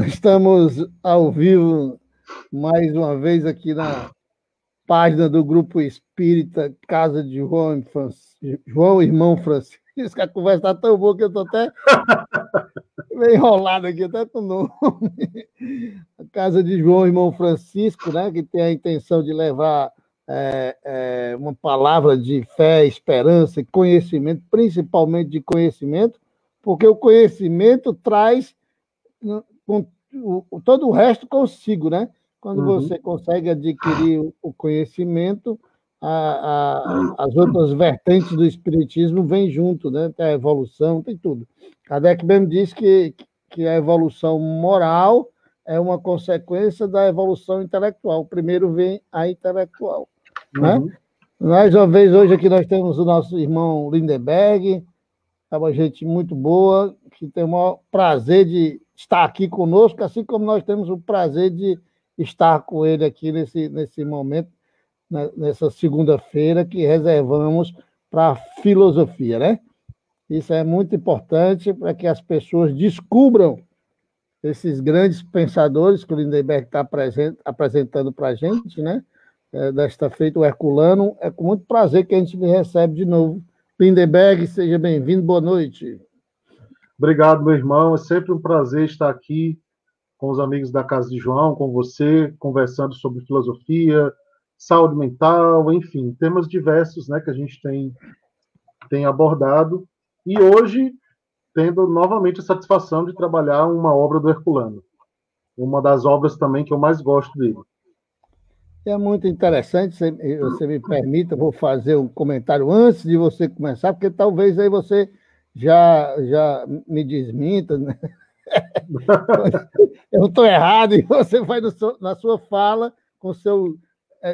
Estamos ao vivo mais uma vez aqui na página do Grupo Espírita Casa de João Irmão Francisco. A conversa está tão boa que eu estou até meio enrolado aqui, até com o nome. A Casa de João Irmão Francisco, né, que tem a intenção de levar uma palavra de fé, esperança e conhecimento, principalmente de conhecimento, porque o conhecimento traz todo o resto consigo, né? Quando você consegue adquirir o conhecimento, as outras vertentes do espiritismo vêm junto, né? Tem a evolução, tem tudo. Kardec mesmo diz que a evolução moral é uma consequência da evolução intelectual. Primeiro vem a intelectual. Né? Mais uma vez, hoje aqui nós temos o nosso irmão Lindenberg, é uma gente muito boa, que tem o maior prazer de estar aqui conosco, assim como nós temos o prazer de estar com ele aqui nesse momento, nessa segunda-feira que reservamos para a filosofia, né? Isso é muito importante para que as pessoas descubram esses grandes pensadores que o Lindenberg está apresentando para a gente, né? Desta feita, o Herculano. É com muito prazer que a gente lhe recebe de novo. Lindenberg, seja bem-vindo, boa noite. Obrigado, meu irmão. É sempre um prazer estar aqui com os amigos da Casa de João, com você, conversando sobre filosofia, saúde mental, enfim, temas diversos, né, que a gente tem abordado. E hoje, tendo novamente a satisfação de trabalhar uma obra do Herculano. Uma das obras também que eu mais gosto dele. É muito interessante, você me permita, vou fazer um comentário antes de você começar, porque talvez aí você já me desminta, né? Eu estou errado e você vai na sua fala, com o seu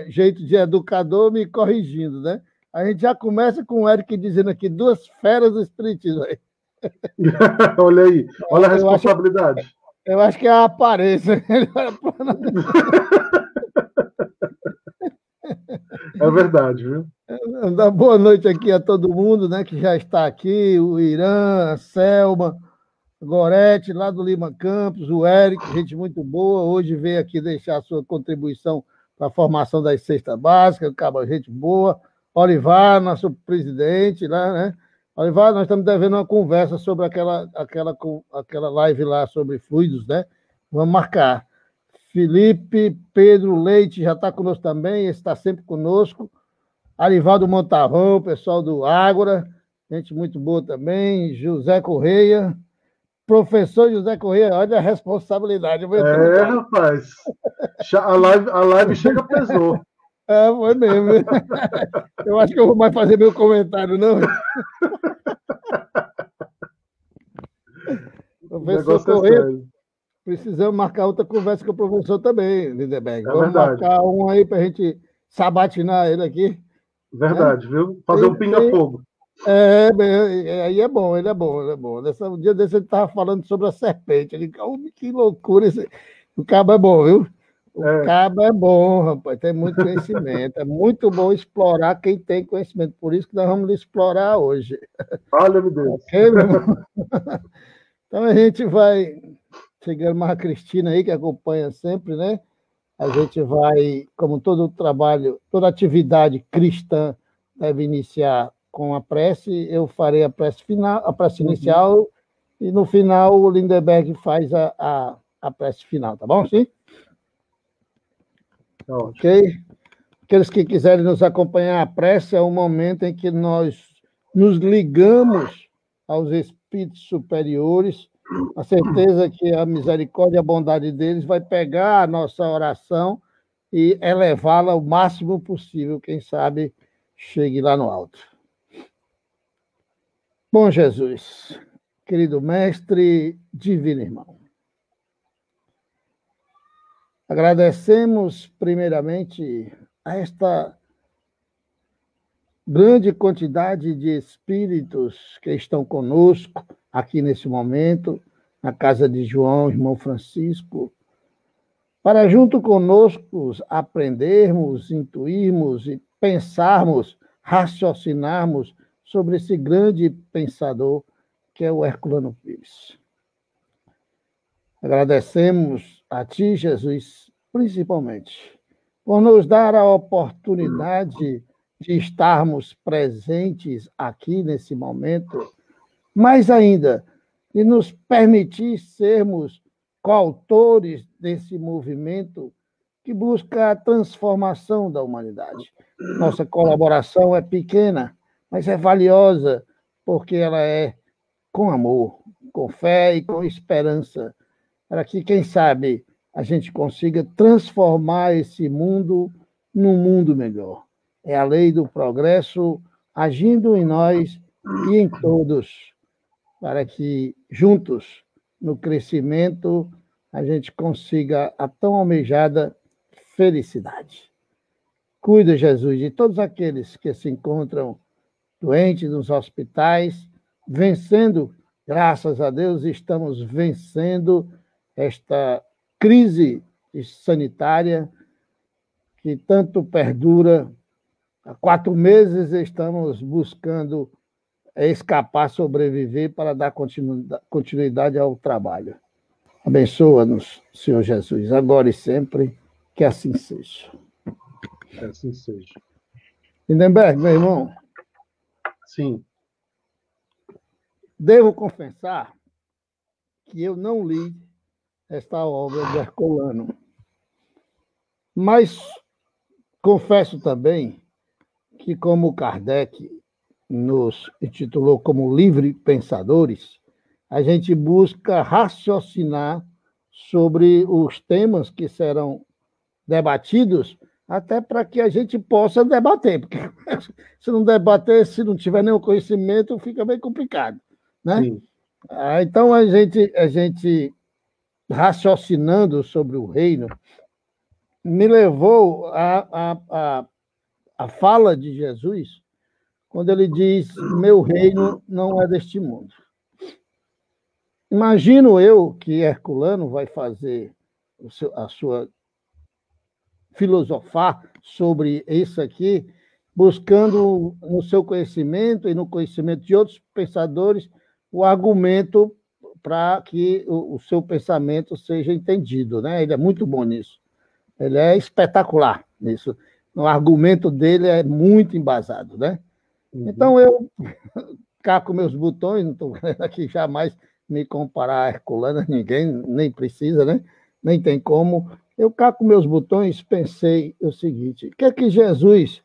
jeito de educador, me corrigindo, né? A gente já começa com o Eric dizendo aqui, duas feras do espiritismo. Olha aí, olha a responsabilidade. Eu acho que é a aparência. É verdade, viu? Dar boa noite aqui a todo mundo, né, que já está aqui, o Irã, a Selma, Gorete, lá do Lima Campos, o Eric, gente muito boa, hoje veio aqui deixar a sua contribuição para a formação das cestas básicas, acaba gente boa, Olivar, nosso presidente lá, né? Olivar, nós estamos devendo uma conversa sobre aquela live lá sobre fluidos, né? Vamos marcar. Felipe Pedro Leite já está conosco também, está sempre conosco. Arivaldo Montarrão, pessoal do Ágora, gente muito boa também. José Correia, professor José Correia, olha a responsabilidade. Rapaz, a live chega pesou. Foi mesmo. Eu acho que eu vou mais fazer meu comentário, não. Professor Correia, precisamos marcar outra conversa com o professor também, Lindenberg. Vamos marcar um aí para a gente sabatinar ele aqui. Verdade, viu? Fazer um pinga-fogo. Aí é bom, ele é bom. Um dia desse ele estava falando sobre a serpente. Ele, que loucura. O cabo é bom, viu? O cabo é bom, rapaz. Tem muito conhecimento. É muito bom explorar quem tem conhecimento. Por isso que nós vamos explorar hoje. Olha, meu Deus. Okay, meu irmão? Então a gente vai chegando mais a Cristina aí, que acompanha sempre, né? A gente vai, como todo trabalho, toda atividade cristã deve iniciar com a prece, eu farei a prece final, a prece inicial, e no final o Lindenberg faz a prece final, tá bom? Sim? Ok? Aqueles que quiserem nos acompanhar a prece, é o momento em que nós nos ligamos aos espíritos superiores, a certeza que a misericórdia e a bondade deles vai pegar a nossa oração e elevá-la o máximo possível, quem sabe chegue lá no alto. Bom Jesus, querido mestre, divino irmão, agradecemos primeiramente a esta grande quantidade de espíritos que estão conosco aqui nesse momento, na casa de João, irmão Francisco, para junto conosco aprendermos, intuirmos e pensarmos, raciocinarmos sobre esse grande pensador que é o Herculano Pires. Agradecemos a Ti, Jesus, principalmente, por nos dar a oportunidade de estarmos presentes aqui nesse momento, mais ainda, de nos permitir sermos coautores desse movimento que busca a transformação da humanidade. Nossa colaboração é pequena, mas é valiosa, porque ela é com amor, com fé e com esperança, para que, quem sabe, a gente consiga transformar esse mundo num mundo melhor. É a lei do progresso agindo em nós e em todos, para que, juntos, no crescimento, a gente consiga a tão almejada felicidade. Cuida, Jesus, de todos aqueles que se encontram doentes nos hospitais, vencendo, graças a Deus, estamos vencendo esta crise sanitária que tanto perdura. Há 4 meses estamos buscando escapar, sobreviver para dar continuidade ao trabalho. Abençoa-nos, Senhor Jesus, agora e sempre, que assim seja. Que assim seja. Lindenberg, meu irmão. Sim. Devo confessar que eu não li esta obra de Herculano. Mas confesso também que, como Kardec nos intitulou como livre pensadores, a gente busca raciocinar sobre os temas que serão debatidos, até para que a gente possa debater, porque se não debater, se não tiver nenhum conhecimento, fica bem complicado, né? Então, a gente raciocinando sobre o reino, me levou a fala de Jesus, quando ele diz: meu reino não é deste mundo. Imagino eu que Herculano vai fazer a sua filosofar sobre isso aqui, buscando no seu conhecimento e no conhecimento de outros pensadores o argumento para que o seu pensamento seja entendido, né? Ele é muito bom nisso. Ele é espetacular nisso. O argumento dele é muito embasado, né? Então, eu caco meus botões, não estou querendo aqui jamais me comparar a Herculano, ninguém nem precisa, né? Nem tem como. Eu caco meus botões, pensei o seguinte: o que é que Jesus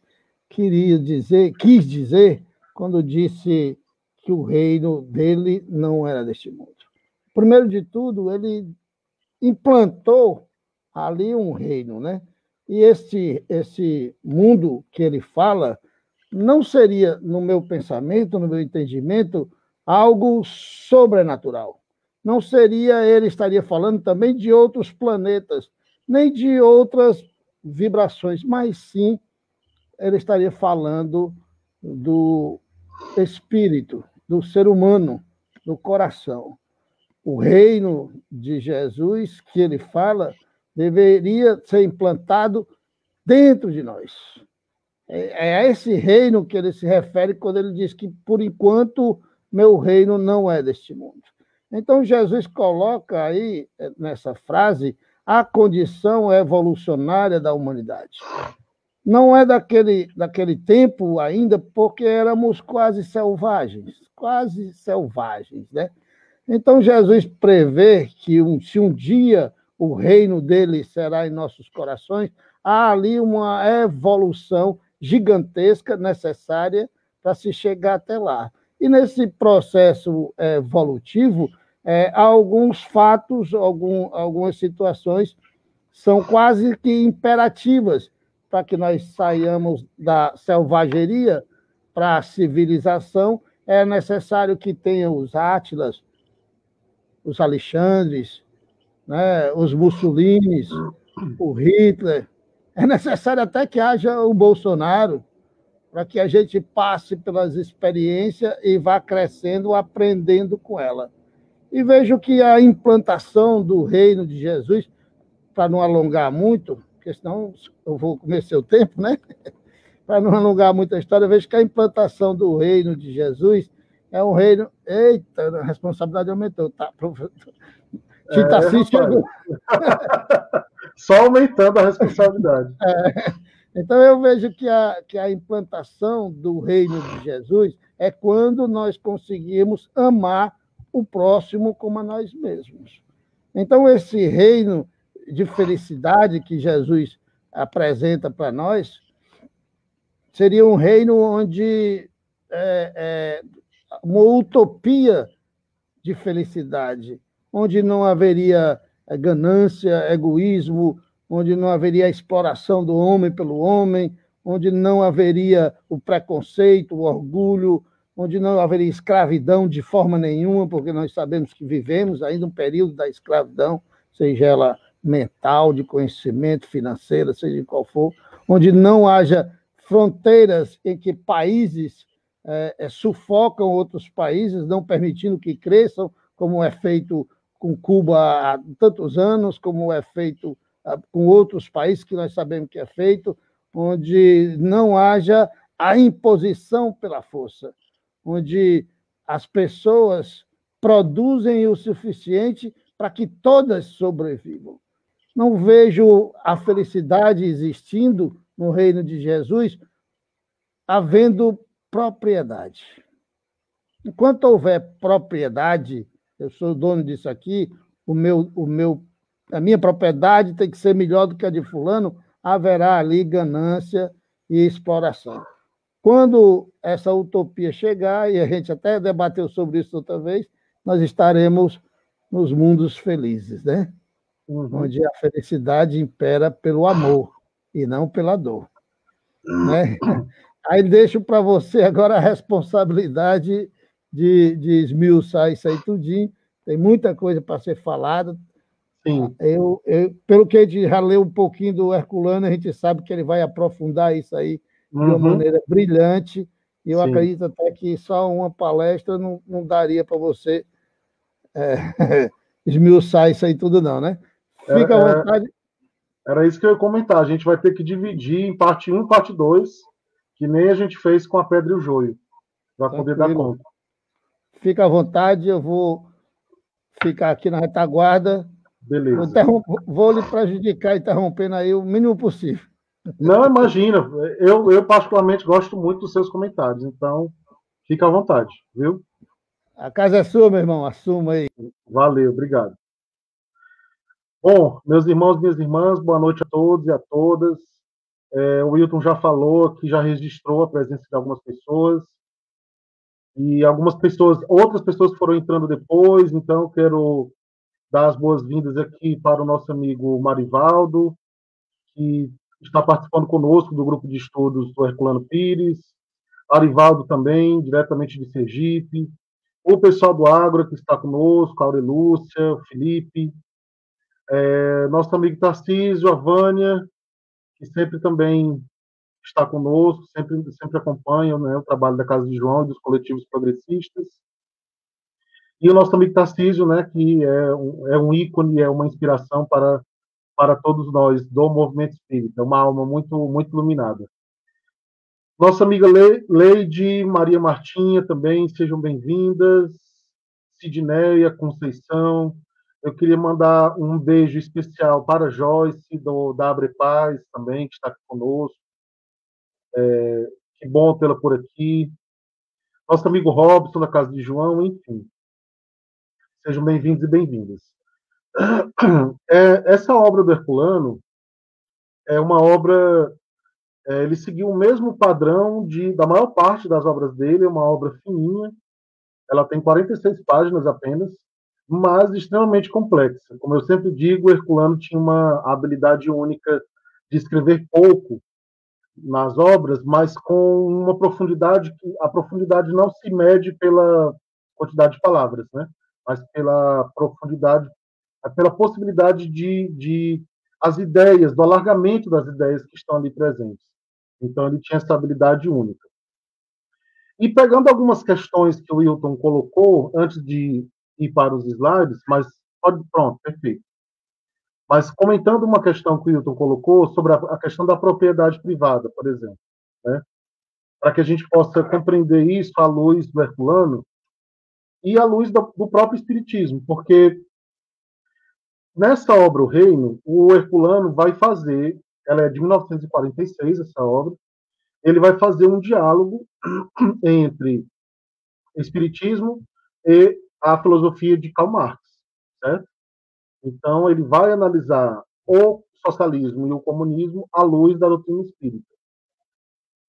quis dizer quando disse que o reino dele não era deste mundo? Primeiro de tudo, ele implantou ali um reino, né? E esse mundo que ele fala não seria, no meu pensamento, no meu entendimento, algo sobrenatural. Não seria, ele estaria falando também de outros planetas, nem de outras vibrações, mas sim ele estaria falando do espírito, do ser humano, do coração. O reino de Jesus, que ele fala, deveria ser implantado dentro de nós. É a esse reino que ele se refere quando ele diz que, por enquanto, meu reino não é deste mundo. Então, Jesus coloca aí, nessa frase, a condição evolucionária da humanidade. Não é daquele tempo ainda, porque éramos quase selvagens, né? Então, Jesus prevê que, se um dia o reino dele será em nossos corações, há ali uma evolução gigantesca necessária para se chegar até lá. E nesse processo evolutivo, alguns fatos, algumas situações são quase que imperativas para que nós saiamos da selvageria para a civilização. É necessário que tenham os Átilas, os Alexandres, né, os Mussolinis, o Hitler. É necessário até que haja o Bolsonaro, para que a gente passe pelas experiências e vá crescendo, aprendendo com ela. E vejo que a implantação do reino de Jesus, para não alongar muito, porque senão eu vou comer seu tempo, né? Para não alongar muito a história, vejo que a implantação do reino de Jesus é um reino... Eita, a responsabilidade aumentou, tá? Titaci chegou. Só aumentando a responsabilidade. Então, eu vejo que a implantação do reino de Jesus é quando nós conseguimos amar o próximo como a nós mesmos. Então, esse reino de felicidade que Jesus apresenta para nós seria um reino onde uma utopia de felicidade, onde não haveria ganância, egoísmo, onde não haveria a exploração do homem pelo homem, onde não haveria o preconceito, o orgulho, onde não haveria escravidão de forma nenhuma, porque nós sabemos que vivemos ainda um período da escravidão, seja ela mental, de conhecimento, financeira, seja qual for, onde não haja fronteiras em que países sufocam outros países, não permitindo que cresçam, como é feito com Cuba há tantos anos, como é feito com outros países que nós sabemos que é feito, onde não haja a imposição pela força, onde as pessoas produzem o suficiente para que todas sobrevivam. Não vejo a felicidade existindo no reino de Jesus havendo propriedade. Enquanto houver propriedade, eu sou dono disso aqui, a minha propriedade tem que ser melhor do que a de fulano, haverá ali ganância e exploração. Quando essa utopia chegar, e a gente até debateu sobre isso outra vez, nós estaremos nos mundos felizes, né? Onde a felicidade impera pelo amor e não pela dor. Né? Aí deixo para você agora a responsabilidade de esmiuçar isso aí tudinho. Tem muita coisa para ser falada. Sim. Pelo que a gente já leu um pouquinho do Herculano, a gente sabe que ele vai aprofundar isso aí de uma maneira brilhante. E eu acredito até que só uma palestra não daria para você esmiuçar isso aí tudo, não, né? Fica à vontade. Era isso que eu ia comentar. A gente vai ter que dividir em parte 1 e parte 2, que nem a gente fez com a pedra e o joio, para poder dar conta. Fica à vontade, eu vou ficar aqui na retaguarda. Beleza. Vou lhe prejudicar interrompendo aí o mínimo possível. Não, imagina. Eu particularmente gosto muito dos seus comentários, então fica à vontade, viu? A casa é sua, meu irmão, assuma aí. Valeu, obrigado. Bom, meus irmãos e minhas irmãs, boa noite a todos e a todas. O Wilton já falou que já registrou a presença de algumas pessoas, e outras pessoas foram entrando depois, então eu quero dar as boas-vindas aqui para o nosso amigo Marivaldo, que está participando conosco do grupo de estudos do Herculano Pires, Arivaldo também, diretamente de Sergipe, o pessoal do Ágora que está conosco, a Aurelúcia, o Felipe, nosso amigo Tarcísio, a Vânia, que sempre também está conosco, sempre acompanha, né, o trabalho da Casa de João e dos coletivos progressistas. E o nosso amigo Tarcísio, né, que é um ícone, é uma inspiração para todos nós do movimento espírita, uma alma muito, muito iluminada. Nossa amiga Leide, Maria Martinha também, sejam bem-vindas. Sidneia, Conceição. Eu queria mandar um beijo especial para Joyce, da Abre Paz também, que está aqui conosco. Que bom tê-la por aqui. Nosso amigo Robson, da Casa de João, enfim. Sejam bem-vindos e bem-vindas. Essa obra do Herculano é uma obra... ele seguiu o mesmo padrão da maior parte das obras dele, é uma obra fininha, ela tem 46 páginas apenas, mas extremamente complexa. Como eu sempre digo, o Herculano tinha uma habilidade única de escrever pouco nas obras, mas com uma profundidade que a profundidade não se mede pela quantidade de palavras, né? Mas pela profundidade, pela possibilidade de as ideias, do alargamento das ideias que estão ali presentes. Então, ele tinha essa habilidade única. E pegando algumas questões que o Wilton colocou, antes de ir para os slides, pronto, perfeito. Mas comentando uma questão que o Wilton colocou sobre a questão da propriedade privada, por exemplo, né? Para que a gente possa compreender isso à luz do Herculano e à luz do próprio Espiritismo, porque Nessa obra, O Reino, o Herculano vai fazer, ela é de 1946, essa obra, ele vai fazer um diálogo entre espiritismo e a filosofia de Karl Marx, certo? Então, ele vai analisar o socialismo e o comunismo à luz da doutrina espírita.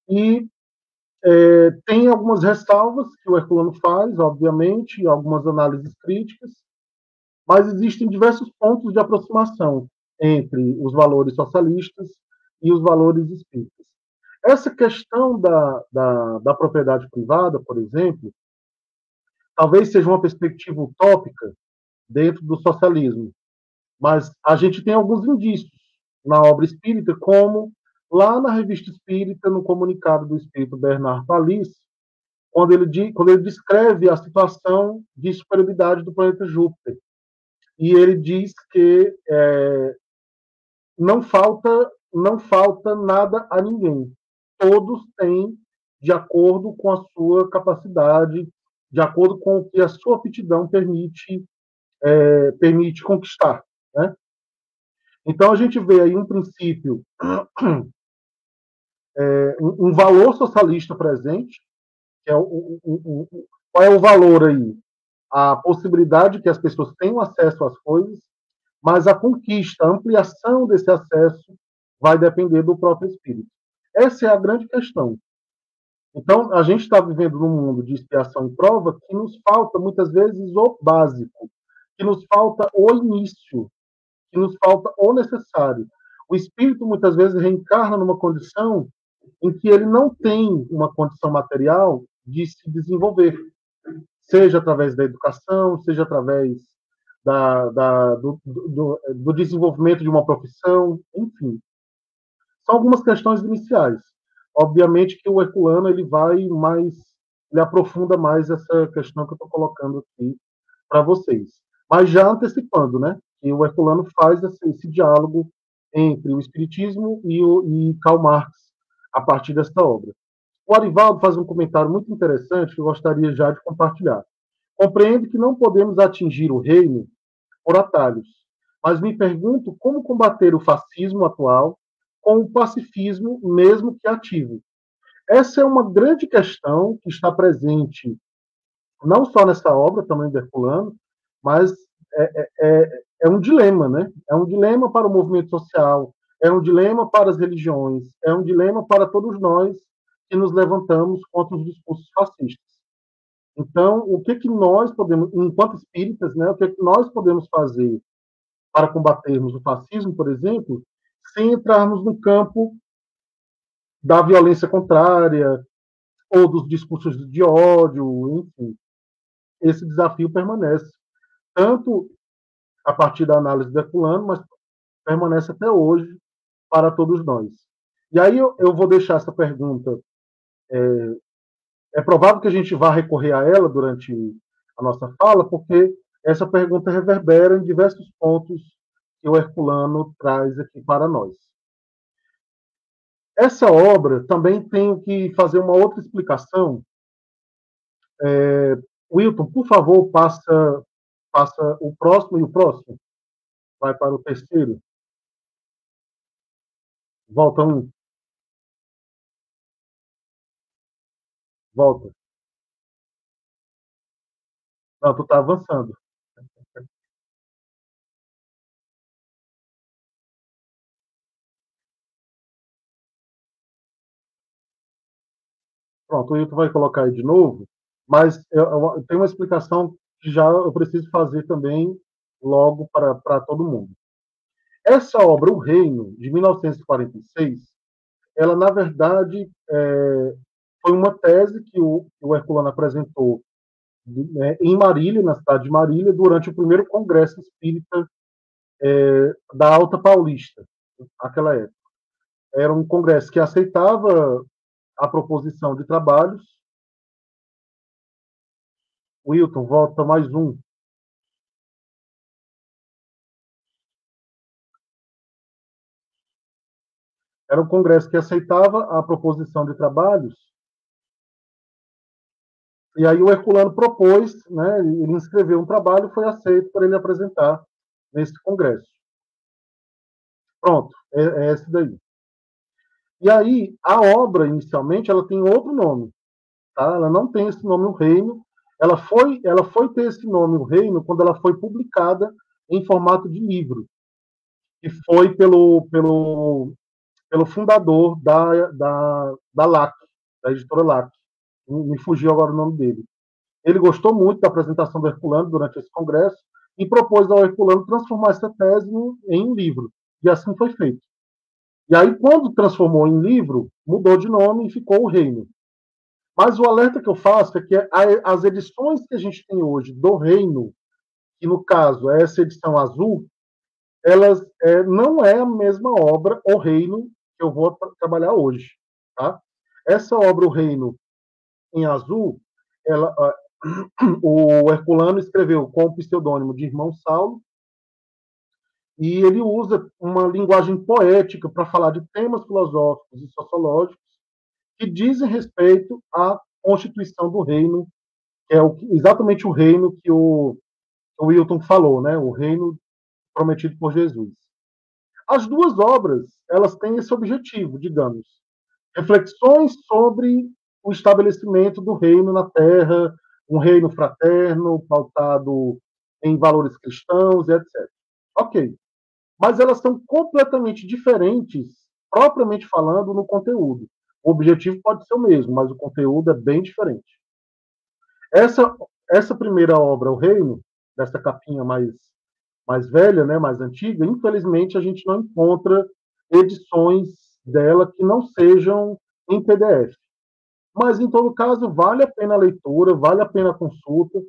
E tem algumas ressalvas que o Herculano faz, obviamente, algumas análises críticas, mas existem diversos pontos de aproximação entre os valores socialistas e os valores espíritas. Essa questão da propriedade privada, por exemplo, talvez seja uma perspectiva utópica dentro do socialismo, mas a gente tem alguns indícios na obra espírita, como lá na Revista Espírita, no comunicado do espírito Bernard Palissy, quando ele descreve a situação de superioridade do planeta Júpiter. E ele diz que não falta nada a ninguém. Todos têm, de acordo com a sua capacidade, de acordo com o que a sua aptidão permite conquistar, né? Então a gente vê aí um princípio, um valor socialista presente, que é qual é o valor aí? A possibilidade que as pessoas tenham acesso às coisas, mas a conquista, a ampliação desse acesso vai depender do próprio espírito. Essa é a grande questão. Então, a gente está vivendo num mundo de expiação e prova que nos falta, muitas vezes, o básico, que nos falta o início, que nos falta o necessário. O espírito, muitas vezes, reencarna numa condição em que ele não tem uma condição material de se desenvolver, seja através da educação, seja através do desenvolvimento de uma profissão, enfim. São algumas questões iniciais. Obviamente que o Herculano ele aprofunda mais essa questão que eu estou colocando aqui para vocês. Mas já antecipando, né, que o Herculano faz esse diálogo entre o Espiritismo e Karl Marx a partir desta obra. O Arivaldo faz um comentário muito interessante que eu gostaria já de compartilhar. Compreendo que não podemos atingir o reino por atalhos, mas me pergunto como combater o fascismo atual com o pacifismo, mesmo que ativo. Essa é uma grande questão que está presente não só nessa obra, também do Herculano, mas é um dilema, né? É um dilema para o movimento social, é um dilema para as religiões, é um dilema para todos nós que nos levantamos contra os discursos fascistas. Então, o que nós podemos, enquanto espíritas, né, o que nós podemos fazer para combatermos o fascismo, por exemplo, sem entrarmos no campo da violência contrária ou dos discursos de ódio, enfim. Esse desafio permanece, tanto a partir da análise do Herculano, mas permanece até hoje para todos nós. E aí eu vou deixar essa pergunta. É provável que a gente vá recorrer a ela durante a nossa fala, porque essa pergunta reverbera em diversos pontos que o Herculano traz aqui para nós. Essa obra também tenho que fazer uma outra explicação. Wilton, por favor, passa o próximo e o próximo. Vai para o terceiro. Volta um. Volta. Não, tu está avançando. Pronto, o Wilton vai colocar aí de novo, mas eu tenho uma explicação que já eu preciso fazer também logo para todo mundo. Essa obra, O Reino, de 1946, ela, na verdade, foi uma tese que o Herculano apresentou em Marília, na cidade de Marília, durante o primeiro Congresso Espírita da Alta Paulista, naquela época. Era um congresso que aceitava a proposição de trabalhos. Wilton, volta mais um. Era um congresso que aceitava a proposição de trabalhos. E aí o Herculano propôs, né, ele inscreveu um trabalho, foi aceito para ele apresentar nesse congresso. Pronto, é essa daí. E aí, a obra, inicialmente, ela tem outro nome. Tá? Ela não tem esse nome, O Reino. Ela foi ter esse nome, O Reino, quando ela foi publicada em formato de livro. E foi pelo fundador da LAC, da editora LAC. Me fugiu agora o nome dele. Ele gostou muito da apresentação do Herculano durante esse congresso e propôs ao Herculano transformar essa tese em um livro. E assim foi feito. E aí, quando transformou em livro, mudou de nome e ficou O Reino. Mas o alerta que eu faço é que as edições que a gente tem hoje do Reino, que no caso é essa edição azul, elas não é a mesma obra, O Reino, que eu vou trabalhar hoje. Tá? Essa obra, O Reino, em azul, o Herculano escreveu com o pseudônimo de Irmão Saulo, e ele usa uma linguagem poética para falar de temas filosóficos e sociológicos que dizem respeito à constituição do reino, que é exatamente o reino que o Wilton falou, né? O reino prometido por Jesus. As duas obras, elas têm esse objetivo, digamos, reflexões sobre o estabelecimento do reino na Terra, um reino fraterno, pautado em valores cristãos, etc. Ok. Mas elas são completamente diferentes, propriamente falando, no conteúdo. O objetivo pode ser o mesmo, mas o conteúdo é bem diferente. Essa primeira obra, O Reino, dessa capinha mais velha, né, mais antiga, infelizmente a gente não encontra edições dela que não sejam em PDF. Mas, em todo caso, vale a pena a leitura, vale a pena a consulta,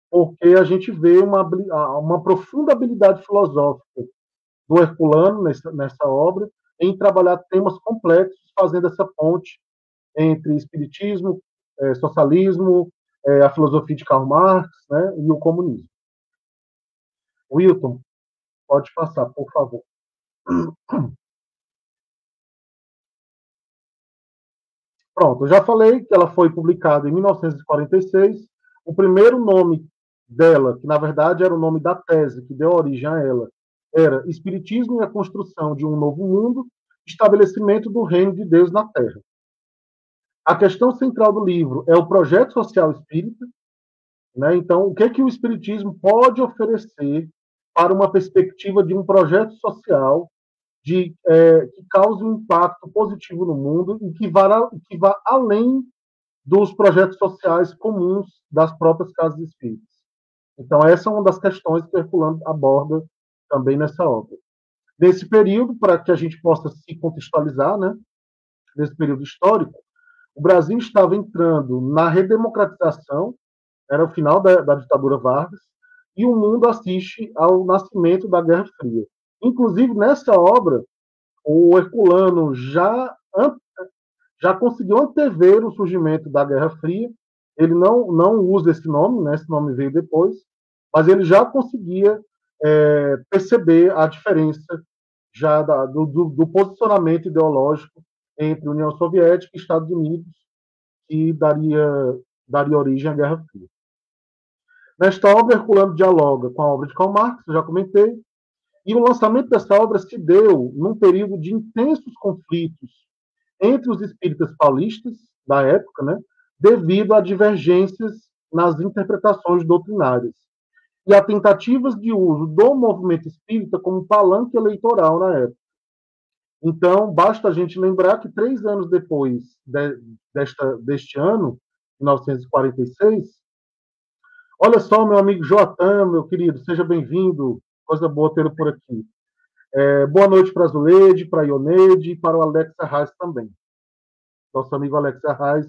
porque a gente vê uma profunda habilidade filosófica do Herculano nessa obra em trabalhar temas complexos, fazendo essa ponte entre espiritismo, socialismo, a filosofia de Karl Marx, né, e o comunismo. Wilton, pode passar, por favor. Pronto, eu já falei que ela foi publicada em 1946. O primeiro nome dela, que na verdade era o nome da tese que deu origem a ela, era Espiritismo e a Construção de um Novo Mundo, Estabelecimento do Reino de Deus na Terra. A questão central do livro é o projeto social espírita, né? Então, o que o Espiritismo pode oferecer para uma perspectiva de um projeto social que cause um impacto positivo no mundo e que vá além dos projetos sociais comuns das próprias casas espíritas. Então, essa é uma das questões que Herculano aborda também nessa obra. Nesse período, para que a gente possa se contextualizar, né, nesse período histórico, o Brasil estava entrando na redemocratização, era o final da ditadura Vargas, e o mundo assiste ao nascimento da Guerra Fria. Inclusive, nessa obra, o Herculano já conseguiu antever o surgimento da Guerra Fria. Ele não usa esse nome, né? Esse nome veio depois, mas ele já conseguia perceber a diferença já do posicionamento ideológico entre União Soviética e Estados Unidos, que daria origem à Guerra Fria. Nesta obra, Herculano dialoga com a obra de Karl Marx, eu já comentei, e o lançamento dessa obra se deu num período de intensos conflitos entre os espíritas paulistas da época, né, devido a divergências nas interpretações doutrinárias e a tentativas de uso do movimento espírita como palanque eleitoral na época. Então, basta a gente lembrar que 3 anos depois deste ano, 1946, olha só, meu amigo Joatan, meu querido, seja bem-vindo, coisa boa tê-lo por aqui. Boa noite para a Zuleide, para a Ioneide e para o Alex Arraes também. Nosso amigo Alex Arraes,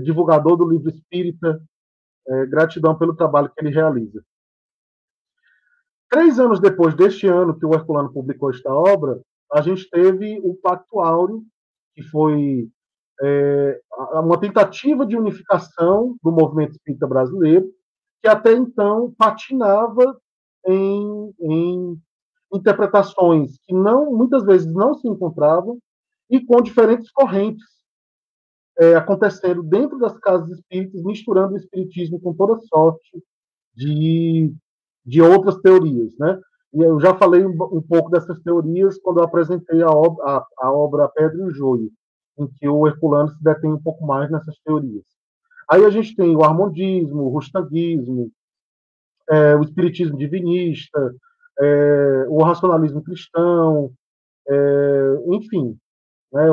divulgador do livro Espírita, gratidão pelo trabalho que ele realiza. 3 anos depois deste ano que o Herculano publicou esta obra, a gente teve o Pacto Áureo, que foi uma tentativa de unificação do movimento espírita brasileiro, que até então patinava em interpretações que muitas vezes não se encontravam e com diferentes correntes acontecendo dentro das casas espíritas, misturando o espiritismo com toda sorte de outras teorias, né? E eu já falei um pouco dessas teorias quando eu apresentei a obra Pedra e o Joio, em que o Herculano se detém um pouco mais nessas teorias. Aí a gente tem o harmondismo, o rustanguismo, o espiritismo divinista, o racionalismo cristão, enfim, né,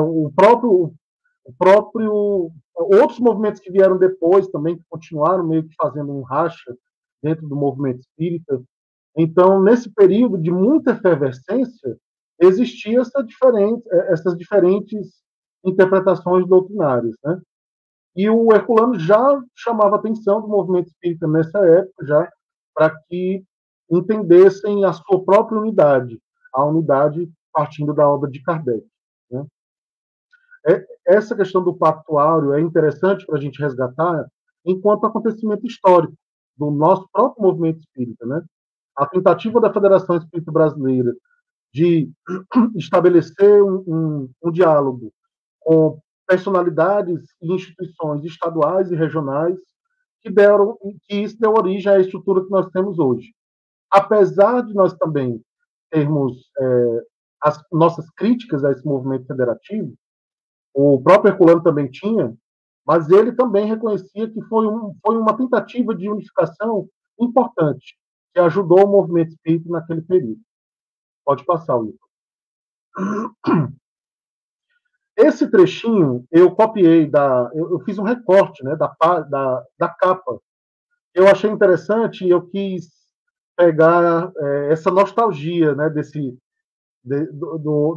outros movimentos que vieram depois também, que continuaram meio que fazendo um racha dentro do movimento espírita. Então, nesse período de muita efervescência, existiam essas diferentes interpretações doutrinárias, né? E o Herculano já chamava a atenção do movimento espírita nessa época, já para que entendessem a sua própria unidade, a unidade partindo da obra de Kardec, né? Essa questão do Pacto Áureo é interessante para a gente resgatar enquanto acontecimento histórico do nosso próprio movimento espírita, né? A tentativa da Federação Espírita Brasileira de estabelecer um diálogo com personalidades e instituições estaduais e regionais que isso deu origem à estrutura que nós temos hoje. Apesar de nós também termos as nossas críticas a esse movimento federativo, o próprio Herculano também tinha, mas ele também reconhecia que foi uma tentativa de unificação importante, que ajudou o movimento espírita naquele período. Pode passar, Wilton. Esse trechinho eu copiei eu fiz um recorte, né, da capa. Eu achei interessante e eu quis pegar essa nostalgia, né,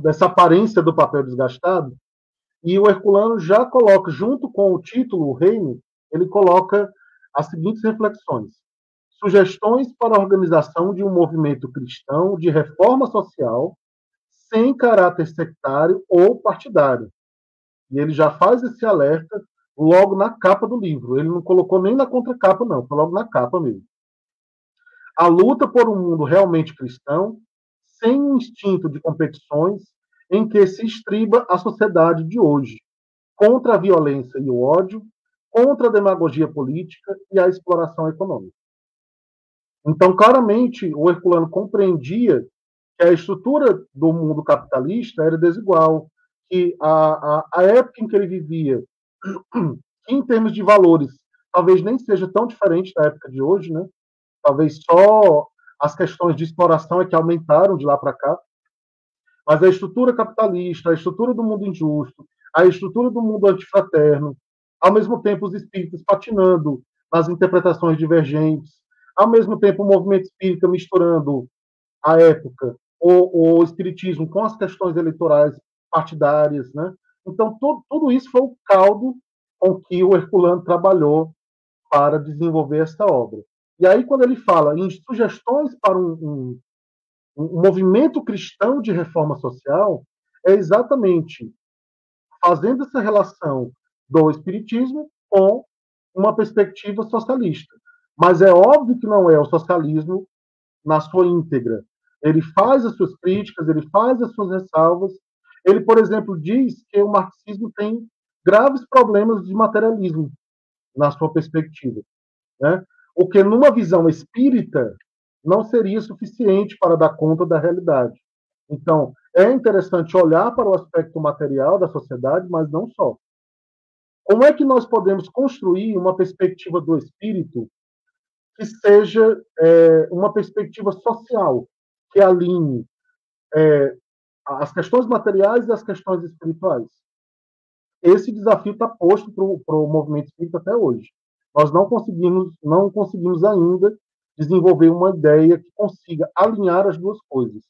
dessa aparência do papel desgastado. E o Herculano já coloca, junto com o título, o Reino, ele coloca as seguintes reflexões: sugestões para a organização de um movimento cristão de reforma social sem caráter sectário ou partidário. E ele já faz esse alerta logo na capa do livro. Ele não colocou nem na contracapa, não, foi logo na capa mesmo. A luta por um mundo realmente cristão, sem um instinto de competições em que se estriba a sociedade de hoje, contra a violência e o ódio, contra a demagogia política e a exploração econômica. Então, claramente, o Herculano compreendia que a estrutura do mundo capitalista era desigual, que a época em que ele vivia, que em termos de valores, talvez nem seja tão diferente da época de hoje, né? Talvez só as questões de exploração é que aumentaram de lá para cá, mas a estrutura capitalista, a estrutura do mundo injusto, a estrutura do mundo antifraterno, ao mesmo tempo os espíritas patinando nas interpretações divergentes, ao mesmo tempo o movimento espírita misturando a época, o espiritismo com as questões eleitorais partidárias, né? Então, tudo isso foi o caldo com que o Herculano trabalhou para desenvolver essa obra. E aí, quando ele fala em sugestões para um movimento cristão de reforma social, é exatamente fazendo essa relação do espiritismo com uma perspectiva socialista. Mas é óbvio que não é o socialismo na sua íntegra. Ele faz as suas críticas, ele faz as suas ressalvas. Ele, por exemplo, diz que o marxismo tem graves problemas de materialismo na sua perspectiva, né? O que, numa visão espírita, não seria suficiente para dar conta da realidade. Então, é interessante olhar para o aspecto material da sociedade, mas não só. Como é que nós podemos construir uma perspectiva do espírito que seja uma perspectiva social, que alinhe as questões materiais e as questões espirituais? Esse desafio está posto para o movimento espírita até hoje. Nós não conseguimos ainda desenvolver uma ideia que consiga alinhar as duas coisas.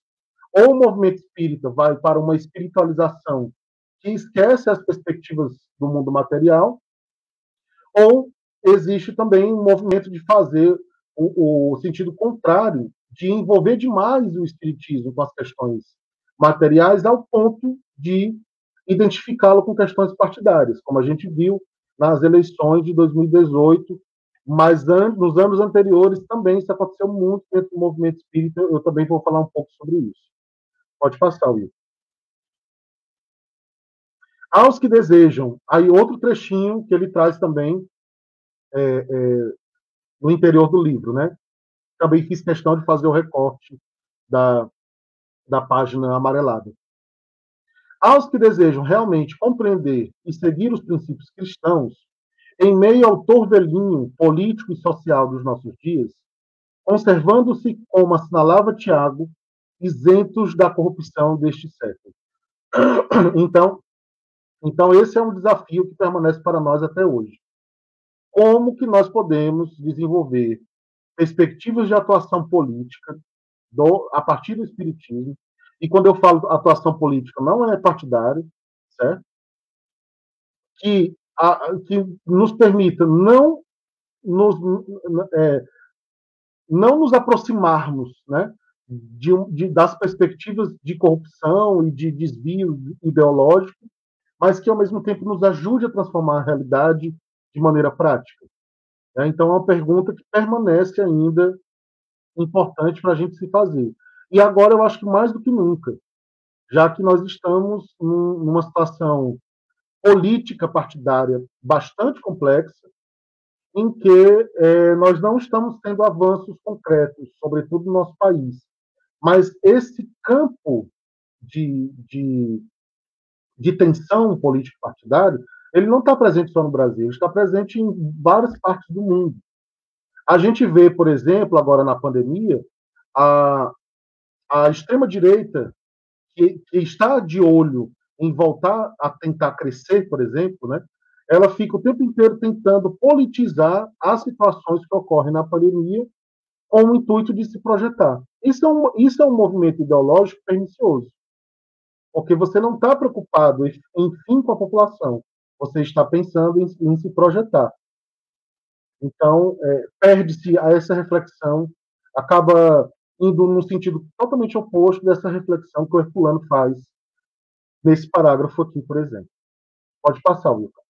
Ou o movimento espírita vai para uma espiritualização que esquece as perspectivas do mundo material, ou existe também um movimento de fazer o sentido contrário, de envolver demais o espiritismo com as questões materiais, ao ponto de identificá-lo com questões partidárias, como a gente viu nas eleições de 2018, mas nos anos anteriores também isso aconteceu muito dentro do movimento espírita. Eu também vou falar um pouco sobre isso. Pode passar, Will. Aos que desejam, aí outro trechinho que ele traz também no interior do livro, né? Também fiz questão de fazer o recorte da página amarelada. Aos que desejam realmente compreender e seguir os princípios cristãos, em meio ao torvelinho político e social dos nossos dias, conservando-se, como assinalava Tiago, isentos da corrupção deste século. Então, esse é um desafio que permanece para nós até hoje. Como que nós podemos desenvolver perspectivas de atuação política a partir do Espiritismo? E quando eu falo atuação política, não é partidária, certo? Que nos permita não nos aproximarmos, né, das perspectivas de corrupção e de desvio ideológico, mas que, ao mesmo tempo, nos ajude a transformar a realidade de maneira prática. Então, é uma pergunta que permanece ainda importante para a gente se fazer. E agora eu acho que mais do que nunca, já que nós estamos numa situação política partidária bastante complexa, em que nós não estamos tendo avanços concretos, sobretudo no nosso país. Mas esse campo de tensão político-partidária, ele não está presente só no Brasil, ele está presente em várias partes do mundo. A gente vê, por exemplo, agora na pandemia, a extrema-direita, que está de olho em voltar a tentar crescer, por exemplo, né, ela fica o tempo inteiro tentando politizar as situações que ocorrem na pandemia com o intuito de se projetar. Isso é um movimento ideológico pernicioso, porque você não está preocupado em fim com a população, você está pensando em se projetar. Então, perde-se essa reflexão, acaba indo no sentido totalmente oposto dessa reflexão que o Herculano faz nesse parágrafo aqui, por exemplo. Pode passar, Wilton.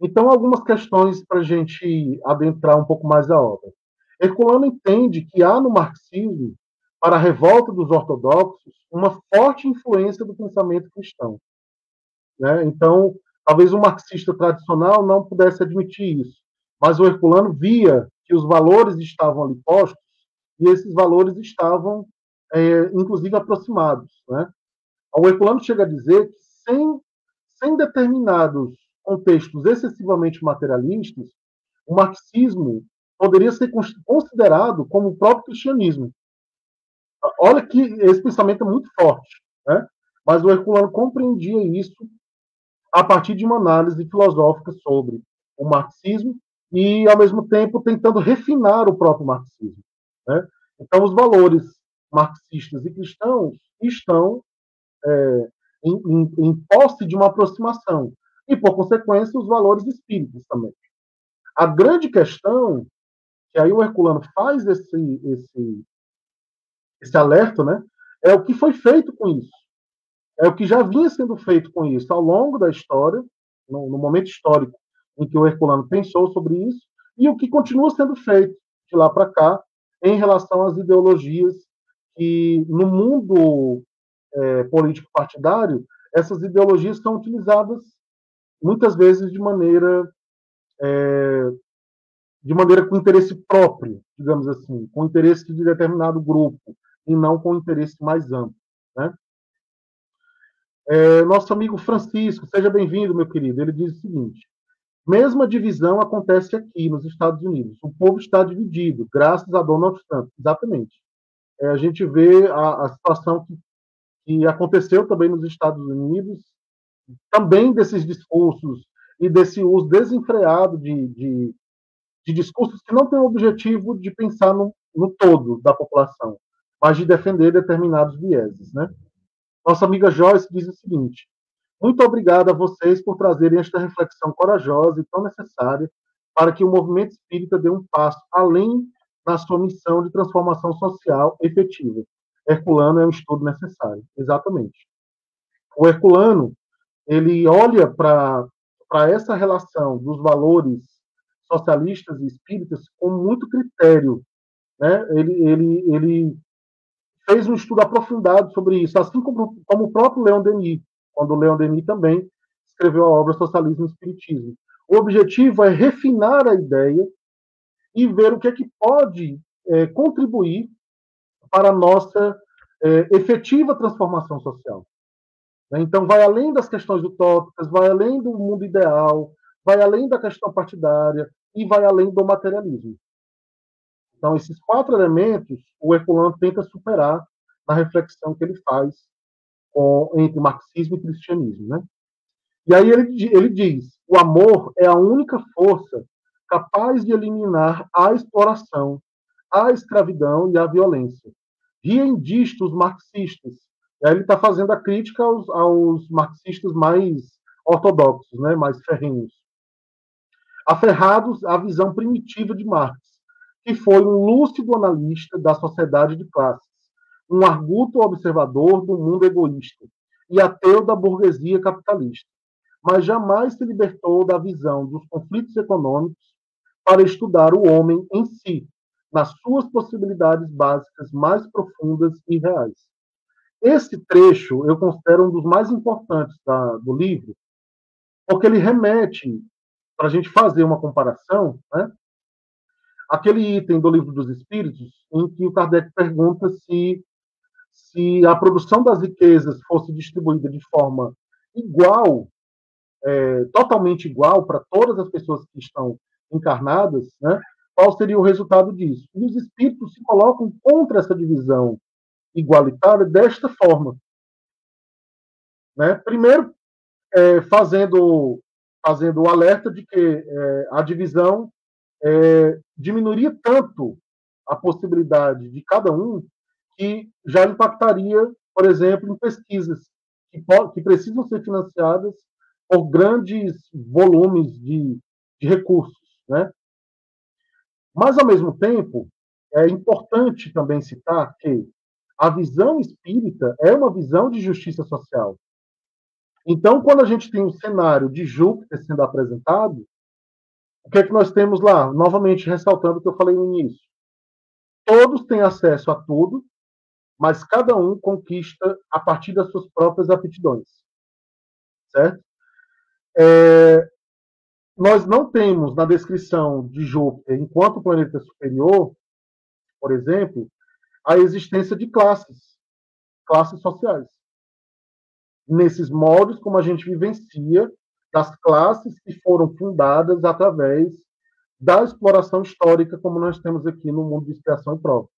Então, algumas questões para a gente adentrar um pouco mais a obra. Herculano entende que há no marxismo, para a revolta dos ortodoxos, uma forte influência do pensamento cristão. Né? Então, talvez o marxista tradicional não pudesse admitir isso, mas o Herculano via que os valores estavam ali postos e esses valores estavam, inclusive, aproximados. Né? O Herculano chega a dizer que sem determinados contextos excessivamente materialistas, o marxismo poderia ser considerado como o próprio cristianismo. Olha que esse pensamento é muito forte, né? Mas o Herculano compreendia isso a partir de uma análise filosófica sobre o marxismo e, ao mesmo tempo, tentando refinar o próprio marxismo. Né? Então, os valores marxistas e cristãos estão em posse de uma aproximação e, por consequência, os valores espíritas também. A grande questão, que aí o Herculano faz esse alerta, né, é o que foi feito com isso. É o que já vinha sendo feito com isso ao longo da história, no momento histórico em que o Herculano pensou sobre isso, e o que continua sendo feito de lá para cá em relação às ideologias que, no mundo político-partidário, essas ideologias são utilizadas muitas vezes de maneira com interesse próprio, digamos assim, com interesse de determinado grupo, e não com interesse mais amplo. Né? Nosso amigo Francisco, seja bem-vindo, meu querido. Ele diz o seguinte: mesma divisão acontece aqui nos Estados Unidos. O povo está dividido, graças a Donald Trump. Exatamente. A gente vê a situação que aconteceu também nos Estados Unidos, também desses discursos e desse uso desenfreado de discursos que não têm o objetivo de pensar no todo da população, mas de defender determinados vieses. Né? Nossa amiga Joyce diz o seguinte: muito obrigado a vocês por trazerem esta reflexão corajosa e tão necessária para que o movimento espírita dê um passo além na sua missão de transformação social efetiva. Herculano é um estudo necessário. Exatamente. O Herculano, ele olha para essa relação dos valores socialistas e espíritas com muito critério. Né? Ele fez um estudo aprofundado sobre isso, assim como o próprio Leon Denis, quando o Leon Denis também escreveu a obra Socialismo e Espiritismo. O objetivo é refinar a ideia e ver o que é que pode contribuir para a nossa efetiva transformação social. Então, vai além das questões utópicas, vai além do mundo ideal, vai além da questão partidária e vai além do materialismo. Então, esses 4 elementos, o Herculano tenta superar na reflexão que ele faz entre marxismo e cristianismo. Né? E aí ele diz, o amor é a única força capaz de eliminar a exploração, a escravidão e a violência. Riem disto os marxistas. E aí ele está fazendo a crítica aos marxistas mais ortodoxos, né, mais ferrenhos. Aferrados à visão primitiva de Marx, que foi um lúcido analista da sociedade de classes, um arguto observador do mundo egoísta e ateu da burguesia capitalista, mas jamais se libertou da visão dos conflitos econômicos para estudar o homem em si, nas suas possibilidades básicas mais profundas e reais. Esse trecho eu considero um dos mais importantes do livro, porque ele remete, para a gente fazer uma comparação, né, aquele item do Livro dos Espíritos, em que o Kardec pergunta se a produção das riquezas fosse distribuída de forma igual, totalmente igual para todas as pessoas que estão encarnadas, né, qual seria o resultado disso? E os espíritos se colocam contra essa divisão igualitária desta forma. Né? Primeiro, fazendo o alerta de que a divisão diminuiria tanto a possibilidade de cada um que já impactaria, por exemplo, em pesquisas que precisam ser financiadas por grandes volumes de recursos. Né? Mas, ao mesmo tempo, é importante também citar que a visão espírita é uma visão de justiça social. Então, quando a gente tem um cenário de Júpiter sendo apresentado, o que é que nós temos lá? Novamente, ressaltando o que eu falei no início. Todos têm acesso a tudo, mas cada um conquista a partir das suas próprias aptidões. Certo? Nós não temos na descrição de Júpiter, enquanto planeta superior, por exemplo, a existência de classes sociais. Nesses moldes, como a gente vivencia das classes que foram fundadas através da exploração histórica, como nós temos aqui no mundo de expiação e prova.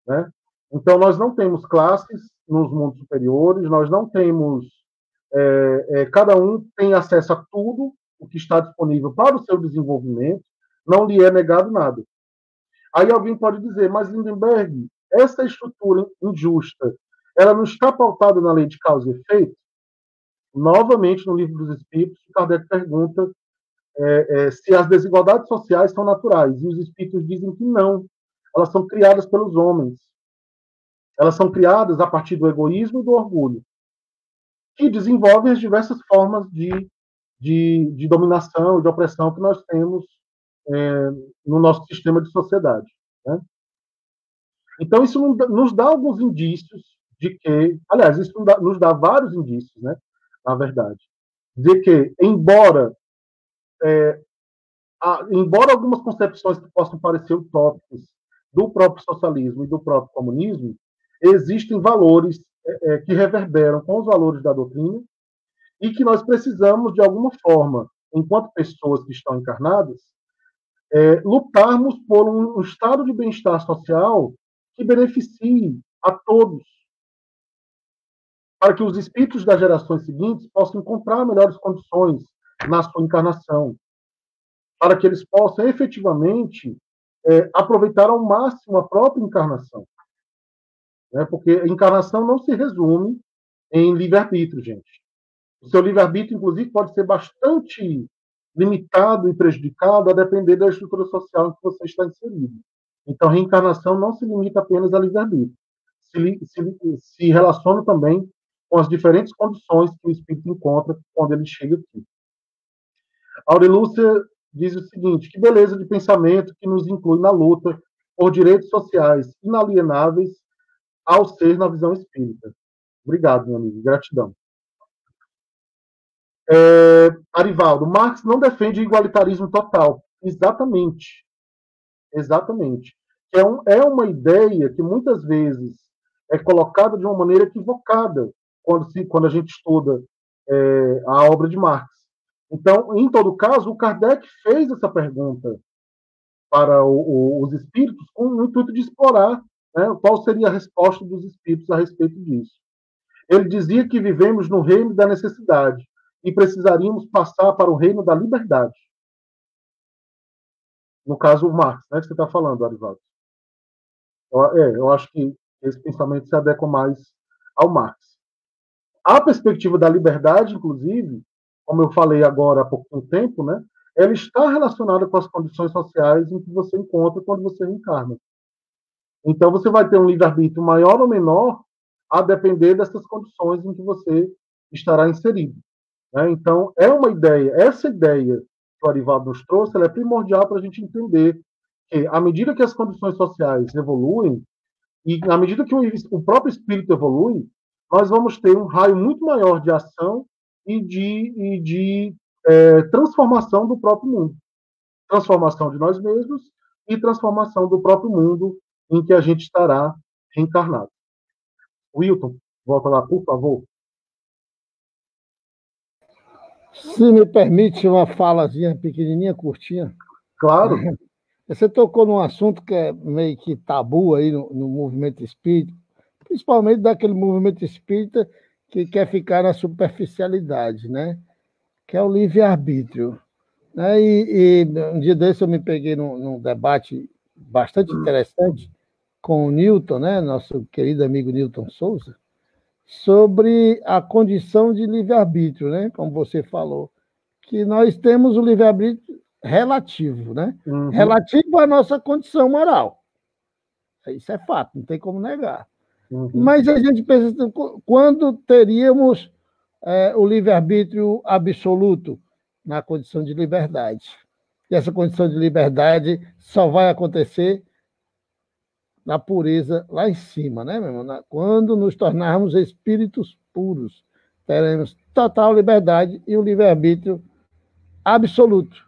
Né? Então, nós não temos classes nos mundos superiores, nós não temos... cada um tem acesso a tudo o que está disponível para o seu desenvolvimento, não lhe é negado nada. Aí alguém pode dizer, mas Lindenberg, essa estrutura injusta, ela não está pautada na lei de causa e efeito? Novamente, no Livro dos Espíritos, Kardec pergunta se as desigualdades sociais são naturais, e os espíritos dizem que não, elas são criadas pelos homens. Elas são criadas a partir do egoísmo e do orgulho, que desenvolvem as diversas formas de dominação e de opressão que nós temos no nosso sistema de sociedade. Né? Então, isso nos dá alguns indícios de que, aliás, isso nos dá vários indícios, né, na verdade, de que, embora algumas concepções que possam parecer utópicas do próprio socialismo e do próprio comunismo, existem valores que reverberam com os valores da doutrina e que nós precisamos, de alguma forma, enquanto pessoas que estão encarnadas, lutarmos por um estado de bem-estar social que beneficie a todos, para que os espíritos das gerações seguintes possam encontrar melhores condições na sua encarnação, para que eles possam efetivamente aproveitar ao máximo a própria encarnação. Né? Porque a encarnação não se resume em livre-arbítrio, gente. O seu livre-arbítrio, inclusive, pode ser bastante limitado e prejudicado a depender da estrutura social em que você está inserido. Então, a reencarnação não se limita apenas a livre-arbítrio. Se relaciona também com as diferentes condições que o espírito encontra quando ele chega aqui. A Aurelúcia diz o seguinte, que beleza de pensamento que nos inclui na luta por direitos sociais inalienáveis ao ser na visão espírita. Obrigado, meu amigo. Gratidão. Arivaldo, Marx não defende o igualitarismo total. Exatamente. Exatamente. É uma ideia que muitas vezes é colocada de uma maneira equivocada quando a gente estuda a obra de Marx. Então, em todo caso, o Kardec fez essa pergunta para os espíritos com o intuito de explorar, né, qual seria a resposta dos espíritos a respeito disso. Ele dizia que vivemos no reino da necessidade e precisaríamos passar para o reino da liberdade. No caso, o Marx, né, que você está falando, Arivaldo. Eu acho que esse pensamento se adequa mais ao Marx. A perspectiva da liberdade, inclusive, como eu falei agora há pouco tempo, né, ela está relacionada com as condições sociais em que você encontra quando você reencarna. Então, você vai ter um livre-arbítrio maior ou menor a depender dessas condições em que você estará inserido. Né? Então, é uma ideia, essa ideia que o Arivaldo nos trouxe, ela é primordial para a gente entender que, à medida que as condições sociais evoluem, e à medida que o próprio espírito evolui, nós vamos ter um raio muito maior de ação e de transformação do próprio mundo. Transformação de nós mesmos e transformação do próprio mundo em que a gente estará reencarnado. Wilton, volta lá, por favor. Se me permite uma falazinha pequenininha, curtinha. Claro. Você tocou num assunto que é meio que tabu aí no movimento espírita, principalmente daquele movimento espírita que quer ficar na superficialidade, né? Que é o livre-arbítrio. Né? E um dia desse eu me peguei num debate bastante interessante com o Newton, né? Nosso querido amigo Newton Souza, sobre a condição de livre-arbítrio, né? Como você falou, que nós temos o livre-arbítrio relativo, né? Uhum. Relativo à nossa condição moral. Isso é fato, não tem como negar. Uhum. Mas a gente pensa, quando teríamos o livre-arbítrio absoluto na condição de liberdade? E essa condição de liberdade só vai acontecer na pureza lá em cima, né, meu irmão? Quando nos tornarmos espíritos puros, teremos total liberdade e o livre-arbítrio absoluto,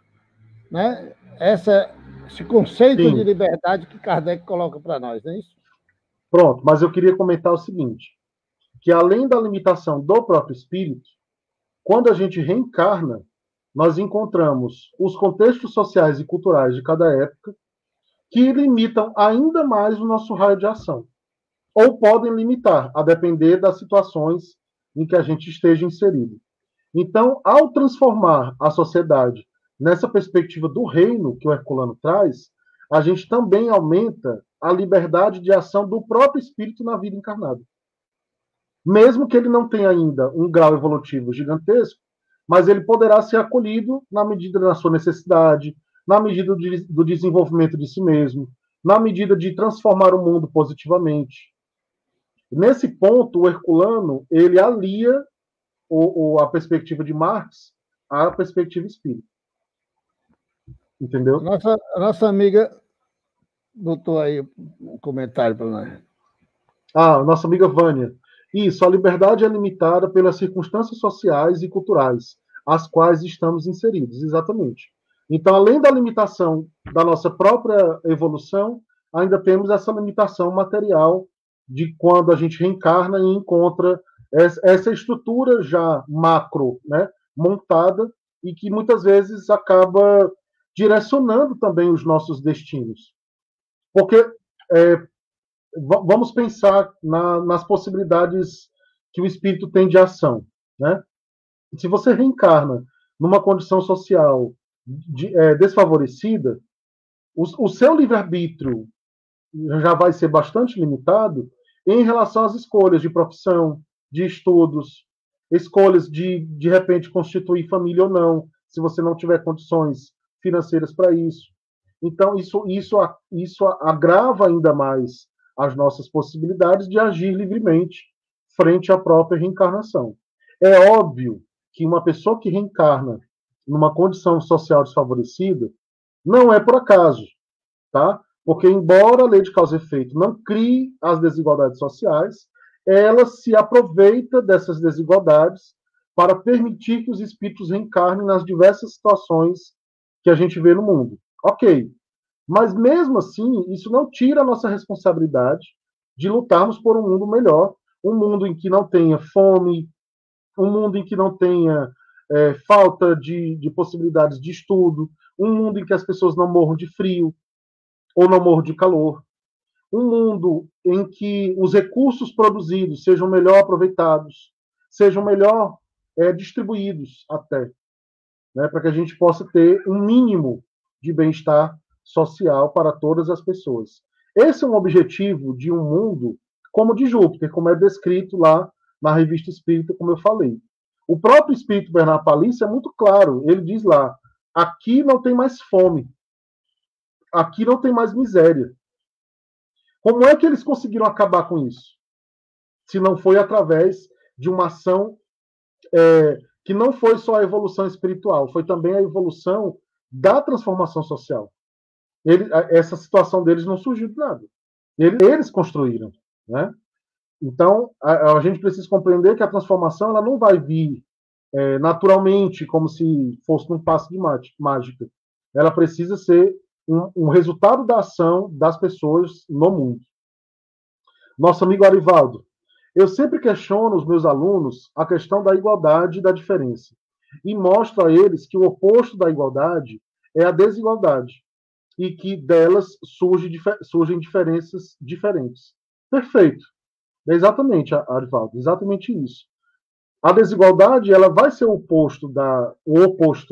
né? Esse conceito Sim. de liberdade que Kardec coloca para nós, não é isso? Pronto, mas eu queria comentar o seguinte, que além da limitação do próprio espírito, quando a gente reencarna, nós encontramos os contextos sociais e culturais de cada época que limitam ainda mais o nosso raio de ação. Ou podem limitar, a depender das situações em que a gente esteja inserido. Então, ao transformar a sociedade nessa perspectiva do reino que o Herculano traz, a gente também aumenta a liberdade de ação do próprio espírito na vida encarnada. Mesmo que ele não tenha ainda um grau evolutivo gigantesco, mas ele poderá ser acolhido na medida da sua necessidade, na medida do desenvolvimento de si mesmo, na medida de transformar o mundo positivamente. Nesse ponto, o Herculano ele alia a perspectiva de Marx à perspectiva espírita. Entendeu? A nossa amiga botou aí um comentário para nós. Nossa amiga Vânia. Isso, a liberdade é limitada pelas circunstâncias sociais e culturais, às quais estamos inseridos, exatamente. Então, além da limitação da nossa própria evolução, ainda temos essa limitação material de quando a gente reencarna e encontra essa estrutura já macro, né, montada, e que muitas vezes acaba direcionando também os nossos destinos. Porque vamos pensar nas possibilidades que o espírito tem de ação. Né? Se você reencarna numa condição social desfavorecida, o seu livre-arbítrio já vai ser bastante limitado em relação às escolhas de profissão, de estudos, escolhas de repente, constituir família ou não, se você não tiver condições financeiras para isso. Então, isso agrava ainda mais as nossas possibilidades de agir livremente frente à própria reencarnação. É óbvio que uma pessoa que reencarna numa condição social desfavorecida não é por acaso, tá? Porque, embora a lei de causa e efeito não crie as desigualdades sociais, ela se aproveita dessas desigualdades para permitir que os espíritos reencarnem nas diversas situações que a gente vê no mundo. Ok, Mas, mesmo assim, isso não tira a nossa responsabilidade de lutarmos por um mundo melhor, um mundo em que não tenha fome, um mundo em que não tenha falta de possibilidades de estudo, um mundo em que as pessoas não morram de frio ou não morram de calor, um mundo em que os recursos produzidos sejam melhor aproveitados, sejam melhor distribuídos até, né, para que a gente possa ter um mínimo de bem-estar social para todas as pessoas. Esse é um objetivo de um mundo como o de Júpiter, como é descrito lá na Revista Espírita, como eu falei. O próprio Espírito Bernard Palissy é muito claro, ele diz lá, aqui não tem mais fome, aqui não tem mais miséria. Como é que eles conseguiram acabar com isso? Se não foi através de uma ação que não foi só a evolução espiritual, foi também a evolução da transformação social. Essa situação deles não surgiu de nada. Eles construíram, né? Então, a gente precisa compreender que a transformação ela não vai vir naturalmente, como se fosse um passe de mágica. Ela precisa ser um resultado da ação das pessoas no mundo. Nosso amigo Arivaldo, eu sempre questiono os meus alunos a questão da igualdade e da diferença. E mostro a eles que o oposto da igualdade é a desigualdade. E que delas surgem diferenças diferentes. Perfeito. É exatamente, Arivaldo, exatamente isso. A desigualdade ela vai ser o oposto,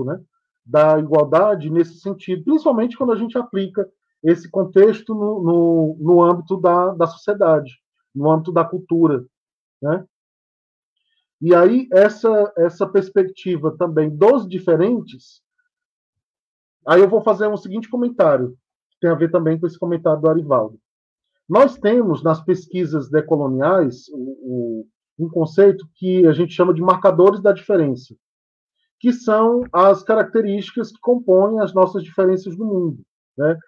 né, da igualdade nesse sentido, principalmente quando a gente aplica esse contexto no âmbito da sociedade, no âmbito da cultura, né? E aí essa perspectiva também dos diferentes, aí eu vou fazer um seguinte comentário, que tem a ver também com esse comentário do Arivaldo. Nós temos nas pesquisas decoloniais um conceito que a gente chama de marcadores da diferença, que são as características que compõem as nossas diferenças no mundo, né?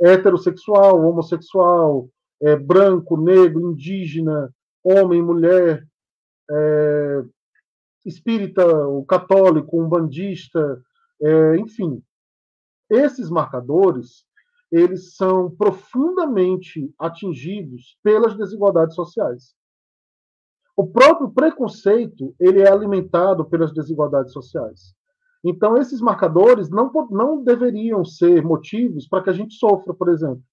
Heterossexual, homossexual, branco, negro, indígena, homem, mulher, espírita, o católico, umbandista, enfim. Esses marcadores, eles são profundamente atingidos pelas desigualdades sociais. O próprio preconceito, ele é alimentado pelas desigualdades sociais. Então, esses marcadores não deveriam ser motivos para que a gente sofra, por exemplo.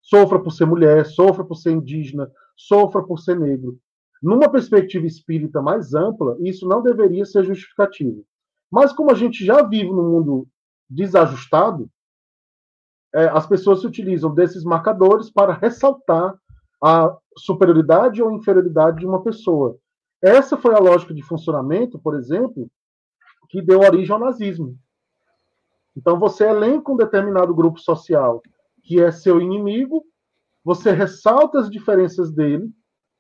Sofra por ser mulher, sofra por ser indígena, sofra por ser negro. Numa perspectiva espírita mais ampla, isso não deveria ser justificativo. Mas como a gente já vive num mundo desajustado, as pessoas se utilizam desses marcadores para ressaltar a superioridade ou inferioridade de uma pessoa. Essa foi a lógica de funcionamento, por exemplo, que deu origem ao nazismo. Então, você elenca um determinado grupo social que é seu inimigo, você ressalta as diferenças dele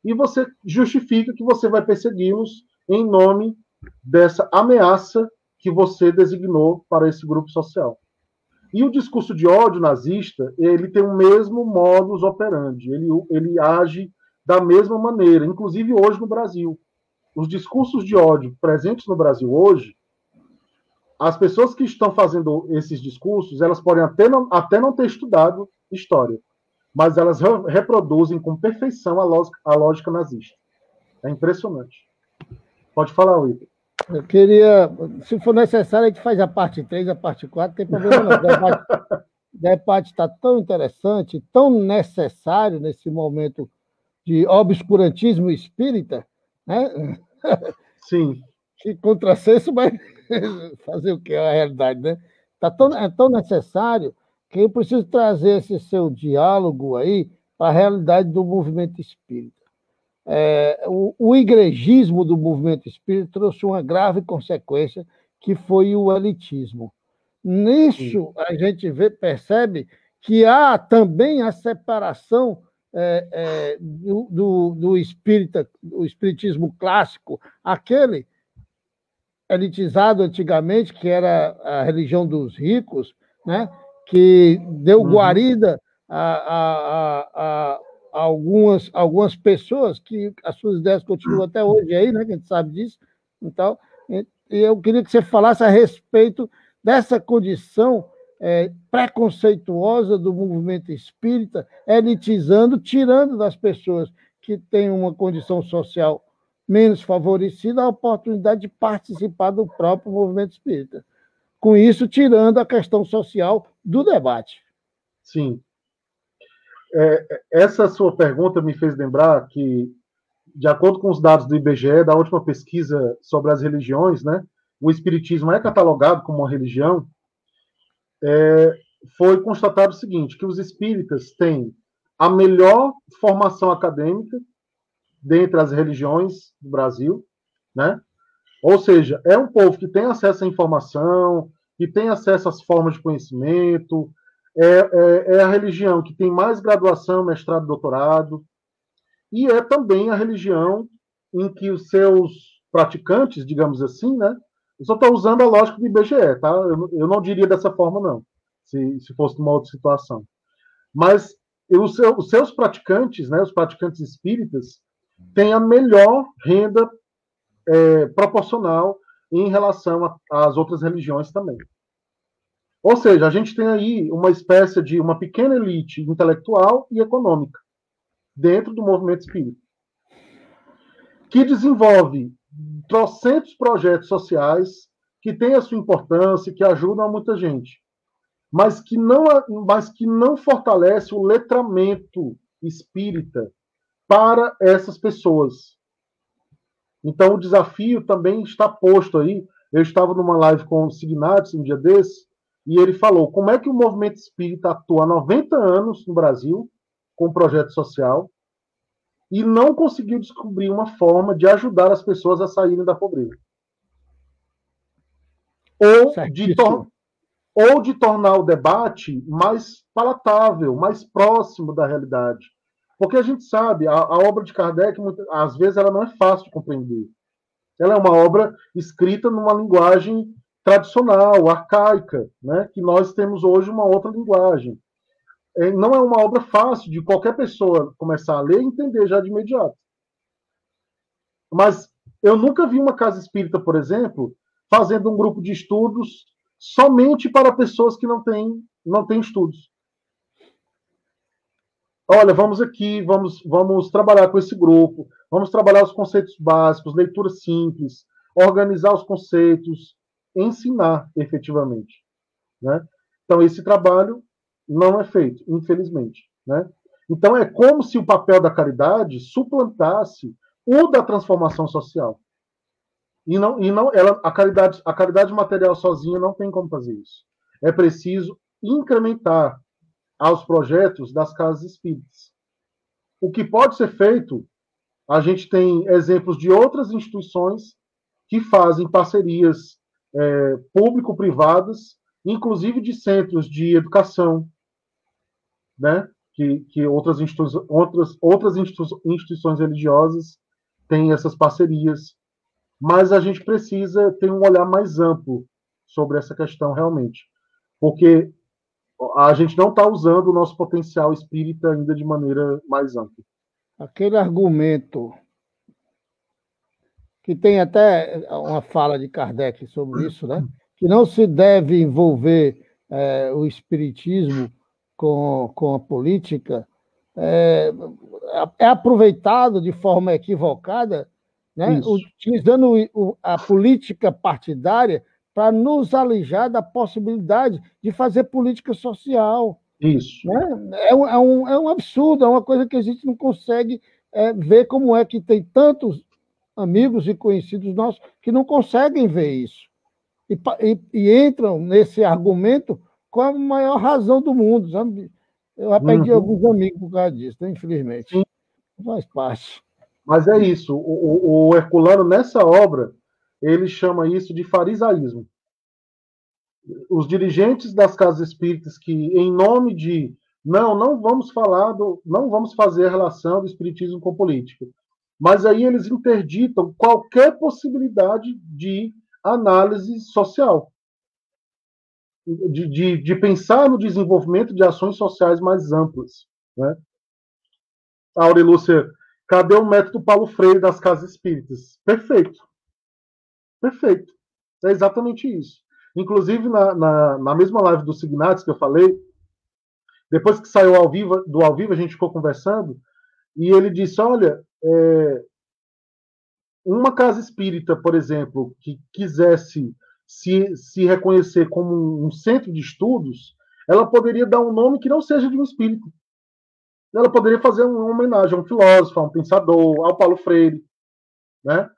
e você justifica que você vai persegui-los em nome dessa ameaça que você designou para esse grupo social. E o discurso de ódio nazista, ele tem o mesmo modus operandi, ele age da mesma maneira, inclusive hoje no Brasil. Os discursos de ódio presentes no Brasil hoje, as pessoas que estão fazendo esses discursos, elas podem até não ter estudado história, mas elas reproduzem com perfeição a lógica nazista. É impressionante. Pode falar, Wilton. Eu queria, se for necessário, a gente faz a parte 3, a parte 4, não tem problema não. O debate está tão interessante, tão necessário nesse momento de obscurantismo espírita, né? Sim. Que contrassenso, mas fazer o que é a realidade, né? É tão necessário que eu preciso trazer esse seu diálogo aí para a realidade do movimento espírita. O igrejismo do movimento espírita trouxe uma grave consequência, que foi o elitismo. Nisso, a gente percebe que há também a separação do espiritismo clássico, aquele elitizado antigamente, que era a religião dos ricos, né? Que deu guarida a algumas pessoas que as suas ideias continuam até hoje aí, né? Que a gente sabe disso. Então, eu queria que você falasse a respeito dessa condição preconceituosa do movimento espírita, elitizando, tirando das pessoas que têm uma condição social menos favorecida a oportunidade de participar do próprio movimento espírita. Com isso, tirando a questão social do debate. Sim. Essa sua pergunta me fez lembrar que, de acordo com os dados do IBGE, da última pesquisa sobre as religiões, né, o espiritismo é catalogado como uma religião, foi constatado o seguinte, que os espíritas têm a melhor formação acadêmica dentre as religiões do Brasil, né? Ou seja, é um povo que tem acesso à informação, que tem acesso às formas de conhecimento, é a religião que tem mais graduação, mestrado, doutorado, e é também a religião em que os seus praticantes, digamos assim, né? Eu só estou usando a lógica do IBGE, tá? Eu não diria dessa forma, não, se fosse numa outra situação. Mas os seus praticantes, né, os praticantes espíritas, têm a melhor renda proporcional em relação às outras religiões também. Ou seja, a gente tem aí uma espécie de uma pequena elite intelectual e econômica dentro do movimento espírita, que desenvolve trocentos projetos sociais que têm a sua importância, que ajudam a muita gente, mas que não fortalece o letramento espírita para essas pessoas. Então, o desafio também está posto aí. Eu estava numa live com o Signatis um dia desse, e ele falou como é que o movimento espírita atua há 90 anos no Brasil, com um projeto social, e não conseguiu descobrir uma forma de ajudar as pessoas a saírem da pobreza. Ou de tornar o debate mais palatável, mais próximo da realidade. Porque a gente sabe, a obra de Kardec, às vezes, ela não é fácil de compreender. Ela é uma obra escrita numa linguagem tradicional, arcaica, né? Que nós temos hoje uma outra linguagem. Não é uma obra fácil de qualquer pessoa começar a ler e entender já de imediato. Mas eu nunca vi uma casa espírita, por exemplo, fazendo um grupo de estudos somente para pessoas que não têm estudos. Olha, vamos aqui, vamos trabalhar com esse grupo, vamos trabalhar os conceitos básicos, leitura simples, organizar os conceitos, ensinar efetivamente, né? Então, esse trabalho não é feito, infelizmente, né? Então, é como se o papel da caridade suplantasse o da transformação social. A caridade material sozinha não tem como fazer isso. É preciso incrementar aos projetos das casas espíritas. O que pode ser feito, a gente tem exemplos de outras instituições que fazem parcerias público-privadas, inclusive de centros de educação, né? que outras instituições religiosas têm essas parcerias. Mas a gente precisa ter um olhar mais amplo sobre essa questão realmente. Porque a gente não está usando o nosso potencial espírita ainda de maneira mais ampla. Aquele argumento que tem até uma fala de Kardec sobre isso, né? Que não se deve envolver o espiritismo com a política, é aproveitado de forma equivocada, né? Utilizando a política partidária para nos alijar da possibilidade de fazer política social. Isso. Né? É um absurdo, é uma coisa que a gente não consegue ver como é que tem tantos amigos e conhecidos nossos que não conseguem ver isso. E entram nesse argumento com a maior razão do mundo. Sabe? Eu já perdi alguns amigos por causa disso, né? Infelizmente. Sim. Faz parte. Mas é isso. O Herculano, nessa obra, ele chama isso de farisaísmo. Os dirigentes das casas espíritas que, em nome de não vamos fazer a relação do espiritismo com política, mas aí eles interditam qualquer possibilidade de análise social, de pensar no desenvolvimento de ações sociais mais amplas, né? Aurelúcia, cadê o método Paulo Freire das casas espíritas? Perfeito. Perfeito. É exatamente isso. Inclusive, na mesma live do Signatis que eu falei, depois que saiu do ao vivo, a gente ficou conversando, e ele disse, olha, uma casa espírita, por exemplo, que quisesse se reconhecer como um centro de estudos, ela poderia dar um nome que não seja de um espírito. Ela poderia fazer uma homenagem a um filósofo, a um pensador, ao Paulo Freire, né?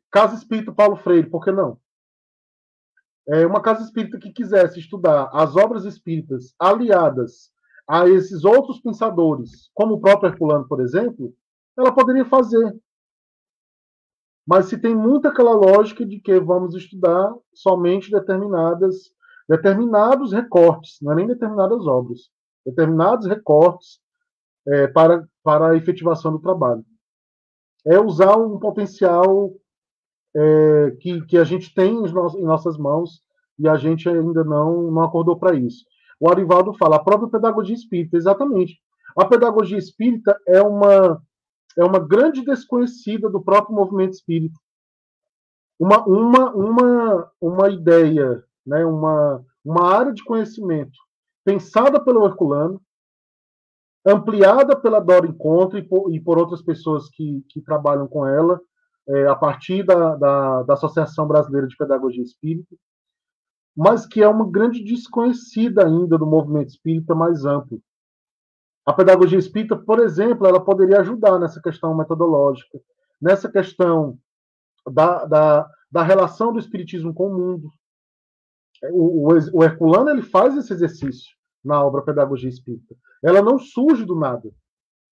Casa Espírita Paulo Freire, por que não? Uma casa espírita que quisesse estudar as obras espíritas aliadas a esses outros pensadores, como o próprio Herculano, por exemplo, ela poderia fazer. Mas se tem muito aquela lógica de que vamos estudar somente determinados recortes, não é nem determinadas obras, determinados recortes para a efetivação do trabalho. É usar um potencial que a gente tem em nossas mãos e a gente ainda não acordou para isso. O Arivaldo fala, a própria pedagogia espírita, exatamente. A pedagogia espírita é uma grande desconhecida do próprio movimento espírita. Uma ideia, né, uma área de conhecimento pensada pelo Herculano, ampliada pela Dora Encontro e por outras pessoas que trabalham com ela, a partir da Associação Brasileira de Pedagogia Espírita, mas que é uma grande desconhecida ainda do movimento espírita mais amplo. A pedagogia espírita, por exemplo, ela poderia ajudar nessa questão metodológica, nessa questão da relação do espiritismo com o mundo. O Herculano ele faz esse exercício na obra Pedagogia Espírita. Ela não surge do nada.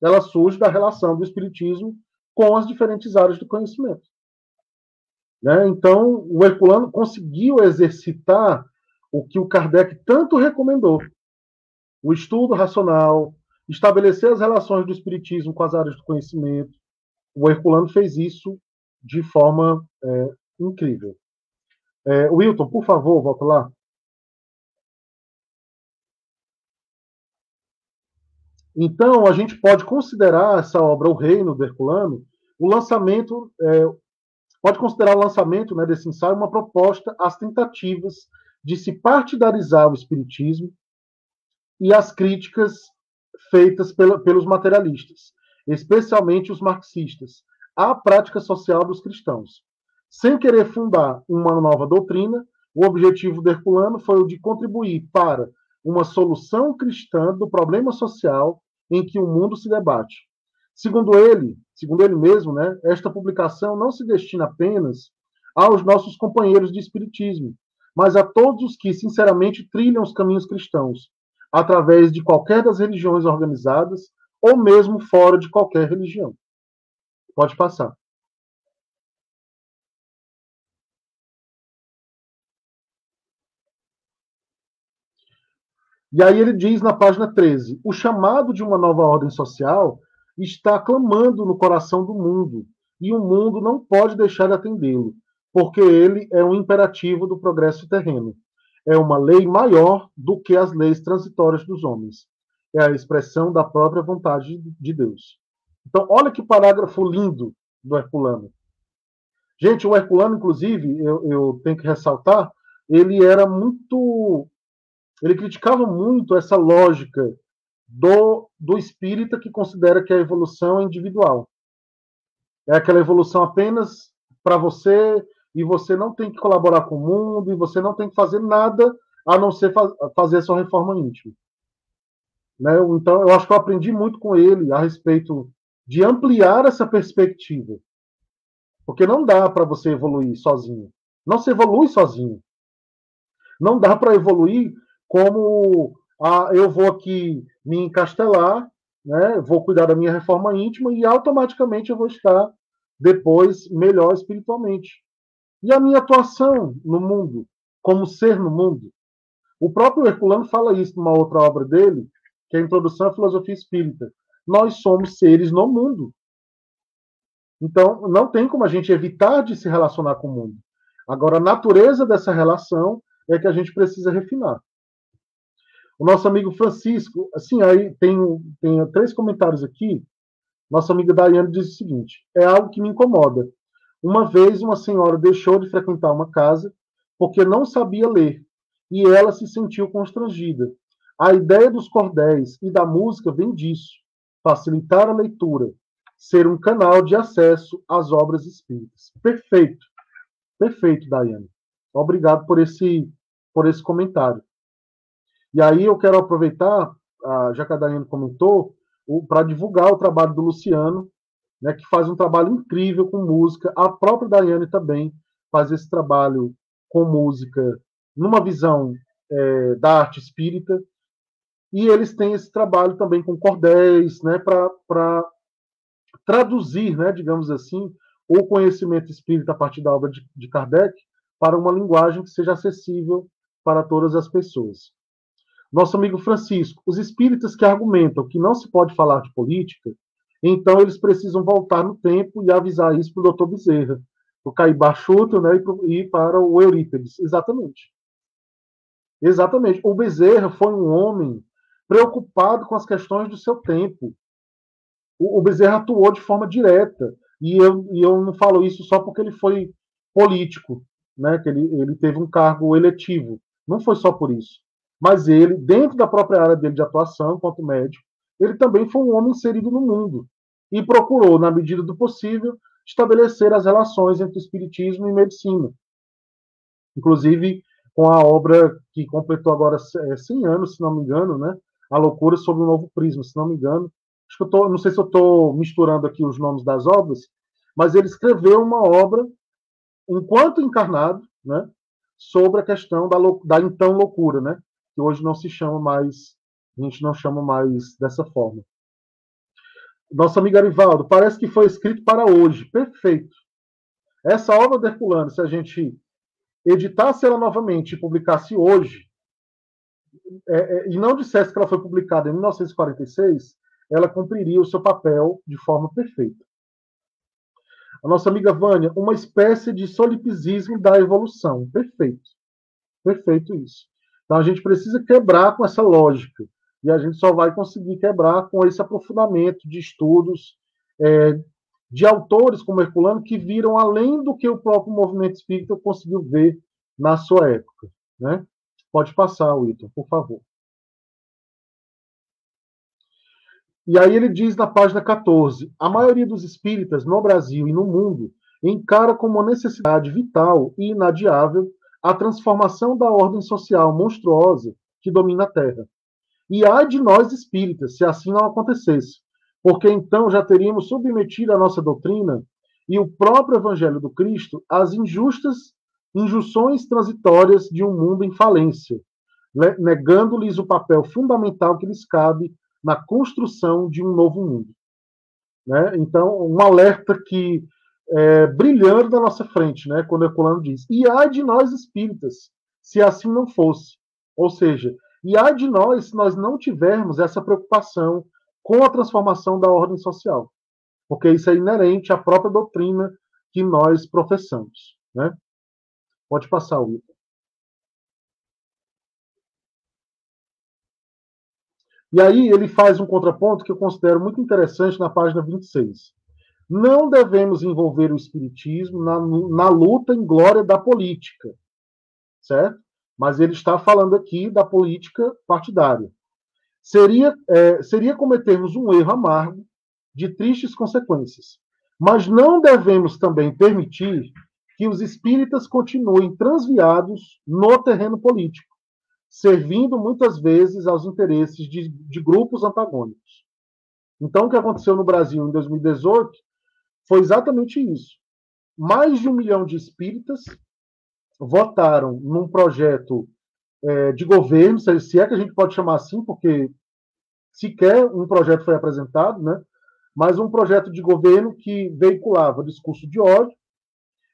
Ela surge da relação do espiritismo com as diferentes áreas do conhecimento. Né? Então, o Herculano conseguiu exercitar o que o Kardec tanto recomendou. O estudo racional, estabelecer as relações do espiritismo com as áreas do conhecimento. O Herculano fez isso de forma incrível. Wilton, por favor, volta lá. Então, a gente pode considerar essa obra, O Reino do Herculano, o lançamento, pode considerar o lançamento, né, desse ensaio uma proposta às tentativas de se partidarizar o espiritismo e as críticas feitas pelos materialistas, especialmente os marxistas, à prática social dos cristãos. Sem querer fundar uma nova doutrina, o objetivo do Herculano foi o de contribuir para uma solução cristã do problema social em que o mundo se debate. Segundo ele mesmo, né, esta publicação não se destina apenas aos nossos companheiros de espiritismo, mas a todos os que sinceramente trilham os caminhos cristãos, através de qualquer das religiões organizadas ou mesmo fora de qualquer religião. Pode passar. E aí ele diz na página 13, o chamado de uma nova ordem social está clamando no coração do mundo, e o mundo não pode deixar de atendê-lo, porque ele é um imperativo do progresso terreno. É uma lei maior do que as leis transitórias dos homens. É a expressão da própria vontade de Deus. Então, olha que parágrafo lindo do Herculano. Gente, o Herculano, inclusive, eu tenho que ressaltar, ele criticava muito essa lógica do espírita que considera que a evolução é individual. É aquela evolução apenas para você, e você não tem que colaborar com o mundo, e você não tem que fazer nada a não ser fazer a sua reforma íntima. Né? Então, eu acho que eu aprendi muito com ele a respeito de ampliar essa perspectiva. Porque não dá para você evoluir sozinho. Não se evolui sozinho. Não dá para evoluir como eu vou aqui me encastelar, né, vou cuidar da minha reforma íntima e automaticamente eu vou estar depois melhor espiritualmente. E a minha atuação no mundo, como ser no mundo? O próprio Herculano fala isso numa outra obra dele, que é a Introdução à Filosofia Espírita. Nós somos seres no mundo. Então, não tem como a gente evitar de se relacionar com o mundo. Agora, a natureza dessa relação é que a gente precisa refinar. O nosso amigo Francisco, assim, aí tem 3 comentários aqui. Nossa amiga Daiane diz o seguinte: é algo que me incomoda. Uma vez, uma senhora deixou de frequentar uma casa porque não sabia ler, e ela se sentiu constrangida. A ideia dos cordéis e da música vem disso, facilitar a leitura, ser um canal de acesso às obras espíritas. Perfeito, perfeito, Daiane. Obrigado por esse comentário. E aí eu quero aproveitar, já que a Daiane comentou, para divulgar o trabalho do Luciano, né, que faz um trabalho incrível com música. A própria Daiane também faz esse trabalho com música numa visão da arte espírita. E eles têm esse trabalho também com cordéis, né, para traduzir, né, digamos assim, o conhecimento espírita a partir da obra de Kardec para uma linguagem que seja acessível para todas as pessoas. Nosso amigo Francisco, os espíritas que argumentam que não se pode falar de política, então eles precisam voltar no tempo e avisar isso para o Dr. Bezerra, para o Caíba Chuto, né, e para o Eurípides. Exatamente. Exatamente. O Bezerra foi um homem preocupado com as questões do seu tempo. O Bezerra atuou de forma direta. E eu não falo isso só porque ele foi político, né, que ele teve um cargo eletivo. Não foi só por isso. Mas ele, dentro da própria área dele de atuação, enquanto médico, ele também foi um homem inserido no mundo e procurou, na medida do possível, estabelecer as relações entre espiritismo e medicina. Inclusive, com a obra que completou agora 100 anos, se não me engano, né? A Loucura sob um Novo Prisma, se não me engano. Acho que não sei se eu estou misturando aqui os nomes das obras, mas ele escreveu uma obra, enquanto encarnado, né? Sobre a questão da então loucura, né? Que hoje não se chama mais, a gente não chama mais dessa forma. Nosso amigo Arivaldo, parece que foi escrito para hoje. Perfeito. Essa obra de Herculano, se a gente editasse ela novamente e publicasse hoje, e não dissesse que ela foi publicada em 1946, ela cumpriria o seu papel de forma perfeita. A nossa amiga Vânia, uma espécie de solipsismo da evolução. Perfeito. Perfeito isso. Então a gente precisa quebrar com essa lógica. E a gente só vai conseguir quebrar com esse aprofundamento de estudos de autores como Herculano que viram além do que o próprio movimento espírita conseguiu ver na sua época. Né? Pode passar, Wilton, por favor. E aí ele diz na página 14, a maioria dos espíritas no Brasil e no mundo encara como uma necessidade vital e inadiável a transformação da ordem social monstruosa que domina a Terra. E ai de nós espíritas, se assim não acontecesse, porque então já teríamos submetido a nossa doutrina e o próprio Evangelho do Cristo às injunções transitórias de um mundo em falência, negando-lhes o papel fundamental que lhes cabe na construção de um novo mundo. Né? Então, um alerta que brilhando na nossa frente, né? Quando Herculano diz, e ai de nós espíritas, se assim não fosse. Ou seja, e ai de nós se nós não tivermos essa preocupação com a transformação da ordem social. Porque isso é inerente à própria doutrina que nós professamos. Né? Pode passar, Wilton. E aí ele faz um contraponto que eu considero muito interessante na página 26. Não devemos envolver o espiritismo na luta em glória da política, certo? Mas ele está falando aqui da política partidária. Seria cometermos um erro amargo de tristes consequências. Mas não devemos também permitir que os espíritas continuem transviados no terreno político, servindo muitas vezes aos interesses de grupos antagônicos. Então, o que aconteceu no Brasil em 2018 foi exatamente isso. Mais de 1 milhão de espíritas votaram num projeto de governo, se é que a gente pode chamar assim, porque sequer um projeto foi apresentado, né? Mas um projeto de governo que veiculava discurso de ódio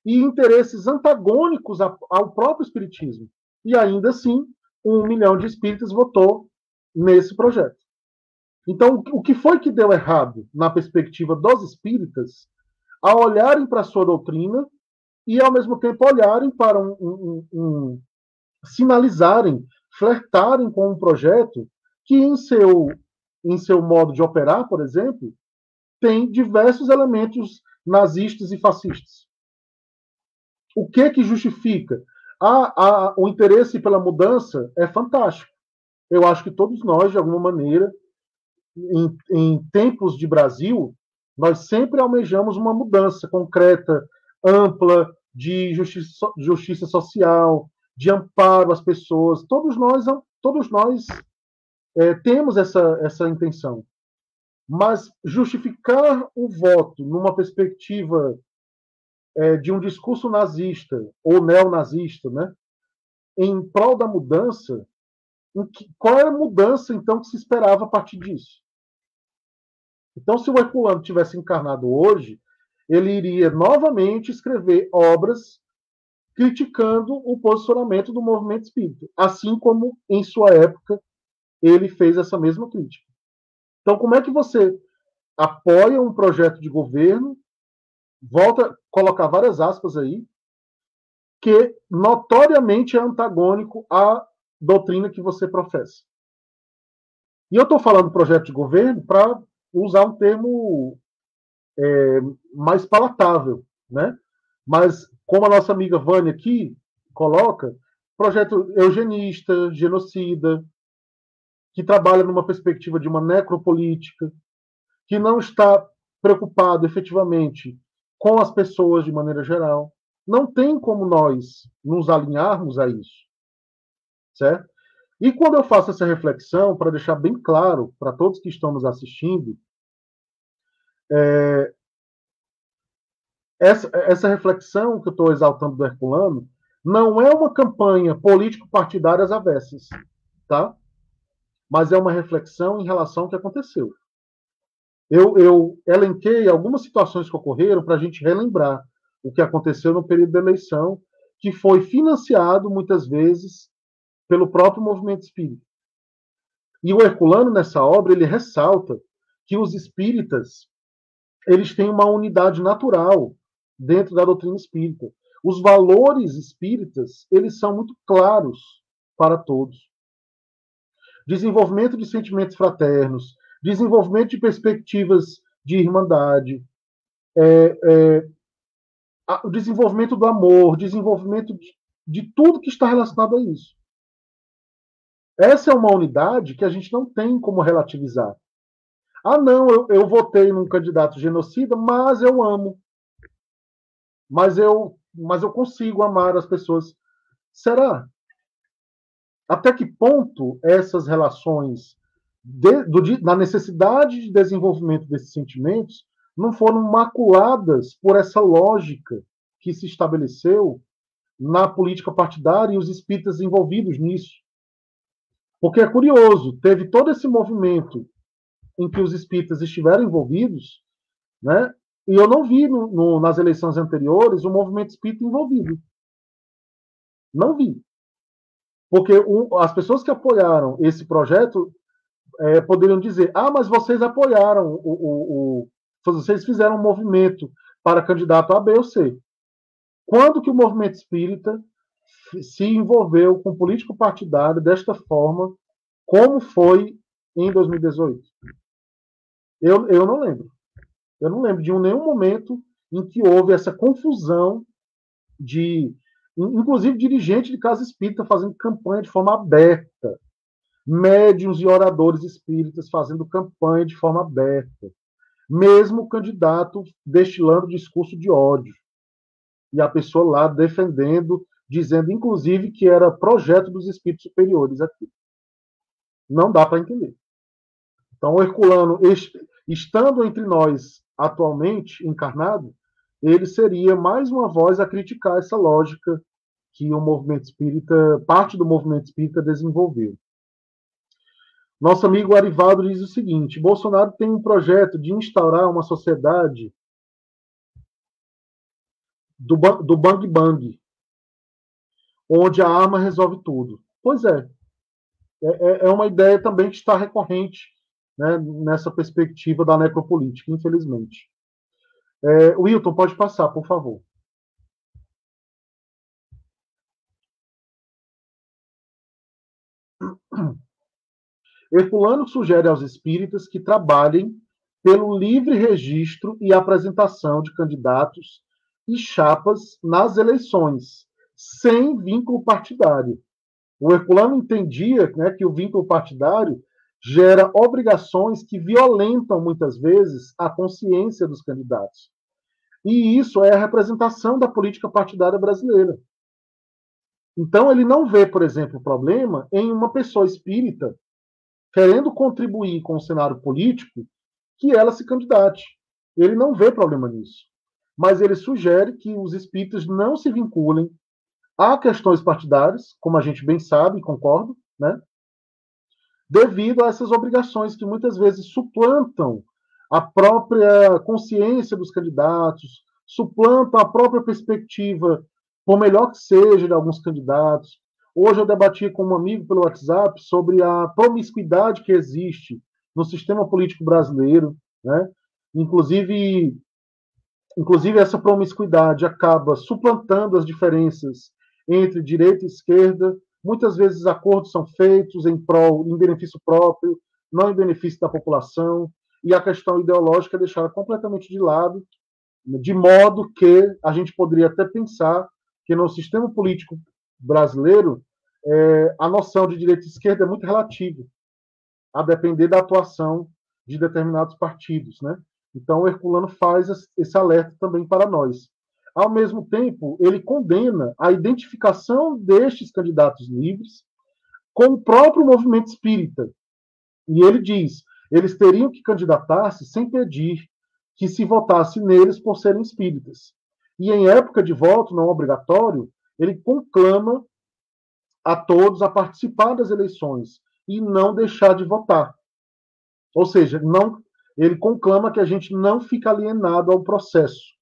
e interesses antagônicos ao próprio espiritismo. E ainda assim, 1 milhão de espíritas votou nesse projeto. Então, o que foi que deu errado na perspectiva dos espíritas a olharem para a sua doutrina e, ao mesmo tempo, olharem para sinalizarem, flertarem com um projeto que, em seu modo de operar, por exemplo, tem diversos elementos nazistas e fascistas. O que justifica O interesse pela mudança é fantástico. Eu acho que todos nós, de alguma maneira, em tempos de Brasil, nós sempre almejamos uma mudança concreta, ampla, de justiça social, de amparo às pessoas. Todos nós temos essa intenção. Mas justificar o voto numa perspectiva de um discurso nazista ou neonazista, né, em prol da mudança, qual era a mudança, então, que se esperava a partir disso? Então, se o Herculano tivesse encarnado hoje, ele iria novamente escrever obras criticando o posicionamento do movimento espírita, assim como, em sua época, ele fez essa mesma crítica. Então, como é que você apoia um projeto de governo, volta a colocar várias aspas aí, que notoriamente é antagônico à doutrina que você professa? E eu estou falando projeto de governo para usar um termo mais palatável, né? Mas, como a nossa amiga Vânia aqui coloca, projeto eugenista, genocida, que trabalha numa perspectiva de uma necropolítica, que não está preocupado efetivamente com as pessoas de maneira geral. Não tem como nós nos alinharmos a isso, certo? E quando eu faço essa reflexão, para deixar bem claro para todos que estão nos assistindo, essa reflexão que eu estou exaltando do Herculano não é uma campanha político-partidária às avessas, tá? Mas é uma reflexão em relação ao que aconteceu. Eu elenquei algumas situações que ocorreram para a gente relembrar o que aconteceu no período da eleição, que foi financiado, muitas vezes, pelo próprio movimento espírita. E o Herculano, nessa obra, ele ressalta que os espíritas eles têm uma unidade natural dentro da doutrina espírita. Os valores espíritas, eles são muito claros para todos. Desenvolvimento de sentimentos fraternos, desenvolvimento de perspectivas de irmandade, o desenvolvimento do amor, desenvolvimento de tudo que está relacionado a isso. Essa é uma unidade que a gente não tem como relativizar. Ah, não, eu votei num candidato genocida, mas eu amo. Mas eu consigo amar as pessoas. Será? Até que ponto essas relações na necessidade de desenvolvimento desses sentimentos não foram maculadas por essa lógica que se estabeleceu na política partidária e os espíritas envolvidos nisso? Porque é curioso, teve todo esse movimento em que os espíritas estiveram envolvidos, né? E eu não vi nas eleições anteriores o movimento espírita envolvido. Não vi. Porque as pessoas que apoiaram esse projeto poderiam dizer: ah, mas vocês apoiaram, vocês fizeram um movimento para candidato A, B ou C. Quando que o movimento espírita se envolveu com político partidário desta forma, como foi em 2018? Eu não lembro. Eu não lembro de nenhum momento em que houve essa confusão inclusive, dirigente de casa espírita fazendo campanha de forma aberta, médiuns e oradores espíritas fazendo campanha de forma aberta, mesmo o candidato destilando discurso de ódio, e a pessoa lá defendendo, dizendo, inclusive, que era projeto dos espíritos superiores aqui. Não dá para entender. Então, o Herculano, estando entre nós atualmente encarnado, ele seria mais uma voz a criticar essa lógica que o movimento espírita, parte do movimento espírita desenvolveu. Nosso amigo Arivaldo diz o seguinte: Bolsonaro tem um projeto de instaurar uma sociedade do Bang Bang, onde a arma resolve tudo. Pois é. É uma ideia também que está recorrente, né, nessa perspectiva da necropolítica, infelizmente. Wilton, pode passar, por favor. Herculano sugere aos espíritas que trabalhem pelo livre registro e apresentação de candidatos e chapas nas eleições, sem vínculo partidário. O Herculano entendia, né, que o vínculo partidário gera obrigações que violentam, muitas vezes, a consciência dos candidatos. E isso é a representação da política partidária brasileira. Então, ele não vê, por exemplo, o problema em uma pessoa espírita querendo contribuir com o cenário político que ela se candidate. Ele não vê problema nisso. Mas ele sugere que os espíritas não se vinculem a questões partidárias, como a gente bem sabe e concordo, né? Devido a essas obrigações que muitas vezes suplantam a própria consciência dos candidatos, suplantam a própria perspectiva, por melhor que seja, de alguns candidatos. Hoje eu debati com um amigo pelo WhatsApp sobre a promiscuidade que existe no sistema político brasileiro, né? Inclusive essa promiscuidade acaba suplantando as diferenças entre direita e esquerda. Muitas vezes acordos são feitos em benefício próprio, não em benefício da população, e a questão ideológica é deixada completamente de lado, de modo que a gente poderia até pensar que no sistema político brasileiro a noção de direita e esquerda é muito relativa, a depender da atuação de determinados partidos, né? Então, o Herculano faz esse alerta também para nós. Ao mesmo tempo, ele condena a identificação destes candidatos livres com o próprio movimento espírita. E ele diz, eles teriam que candidatar-se sem pedir que se votasse neles por serem espíritas. E em época de voto não obrigatório, ele conclama a todos a participar das eleições e não deixar de votar. Ou seja, ele conclama que a gente não fica alienado ao processo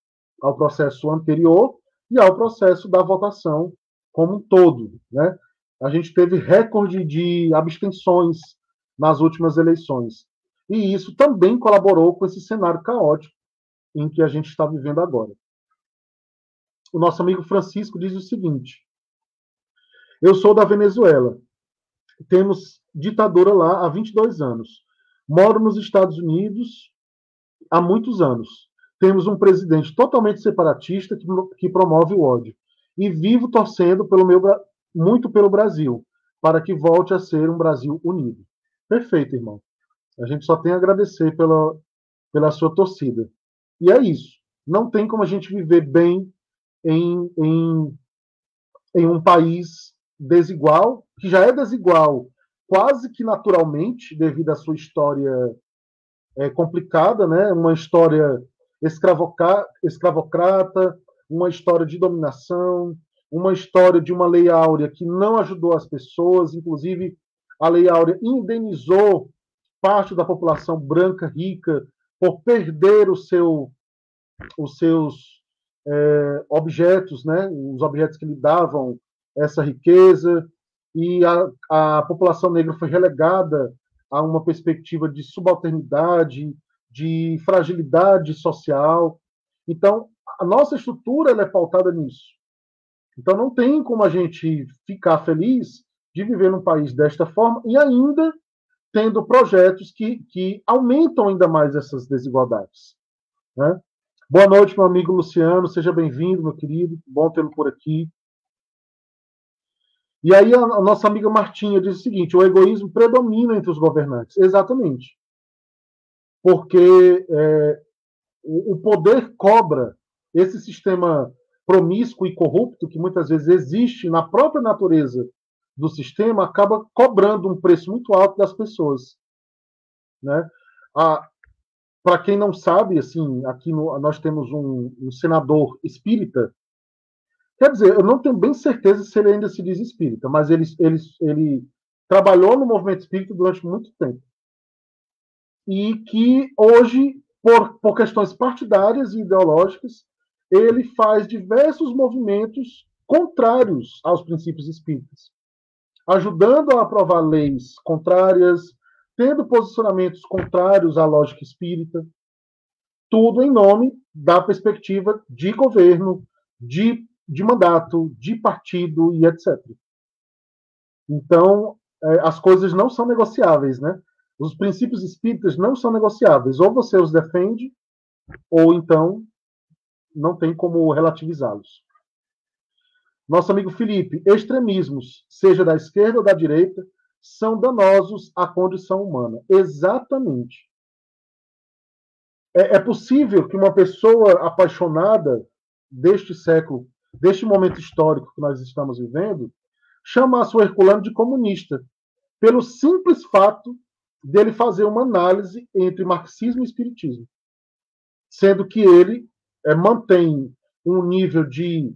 anterior e ao processo da votação como um todo, né? A gente teve recorde de abstenções nas últimas eleições. E isso também colaborou com esse cenário caótico em que a gente está vivendo agora. O nosso amigo Francisco diz o seguinte: eu sou da Venezuela. Temos ditadura lá há 22 anos. Moro nos Estados Unidos há muitos anos. Temos um presidente totalmente separatista que promove o ódio. E vivo torcendo muito pelo Brasil, para que volte a ser um Brasil unido. Perfeito, irmão. A gente só tem a agradecer pela sua torcida. E é isso. Não tem como a gente viver bem em um país desigual, que já é desigual quase que naturalmente, devido à sua história complicada, né? Uma história escravocrata, uma história de dominação, uma história de uma lei áurea que não ajudou as pessoas, inclusive a lei áurea indenizou parte da população branca rica por perder os seus objetos, né? Os objetos que lhe davam essa riqueza, e a população negra foi relegada a uma perspectiva de subalternidade, de fragilidade social. Então, a nossa estrutura ela é pautada nisso. Então, não tem como a gente ficar feliz de viver num país desta forma e ainda tendo projetos que aumentam ainda mais essas desigualdades, né? Boa noite, meu amigo Luciano. Seja bem-vindo, meu querido. Bom tê-lo por aqui. E aí a nossa amiga Martinha diz o seguinte: o egoísmo predomina entre os governantes. Exatamente. Porque o poder cobra esse sistema promíscuo e corrupto que muitas vezes existe na própria natureza do sistema, acaba cobrando um preço muito alto das pessoas, né? Para quem não sabe, assim, aqui nós temos um senador espírita. Quer dizer, eu não tenho bem certeza se ele ainda se diz espírita, mas ele trabalhou no movimento espírita durante muito tempo. E que hoje, por questões partidárias e ideológicas, ele faz diversos movimentos contrários aos princípios espíritas, ajudando a aprovar leis contrárias, tendo posicionamentos contrários à lógica espírita, tudo em nome da perspectiva de governo, de mandato, de partido e etc. Então, as coisas não são negociáveis, né? Os princípios espíritas não são negociáveis. Ou você os defende, ou então não tem como relativizá-los. Nosso amigo Felipe, extremismos, seja da esquerda ou da direita, são danosos à condição humana. Exatamente. É possível que uma pessoa apaixonada deste século, deste momento histórico que nós estamos vivendo, chamasse o Herculano de comunista, pelo simples fato dele fazer uma análise entre marxismo e espiritismo, sendo que ele mantém um nível de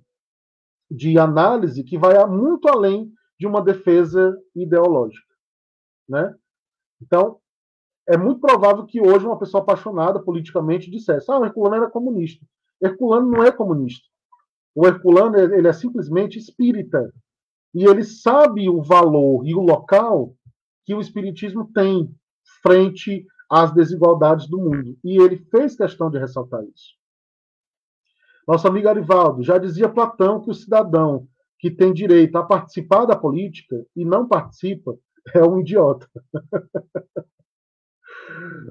análise que vai muito além de uma defesa ideológica, né? Então, é muito provável que hoje uma pessoa apaixonada politicamente dissesse: o Herculano era comunista. Herculano não é comunista. O Herculano ele é simplesmente espírita. E ele sabe o valor e o local que o espiritismo tem frente às desigualdades do mundo. E ele fez questão de ressaltar isso. Nosso amigo Arivaldo, já dizia Platão que o cidadão que tem direito a participar da política e não participa é um idiota.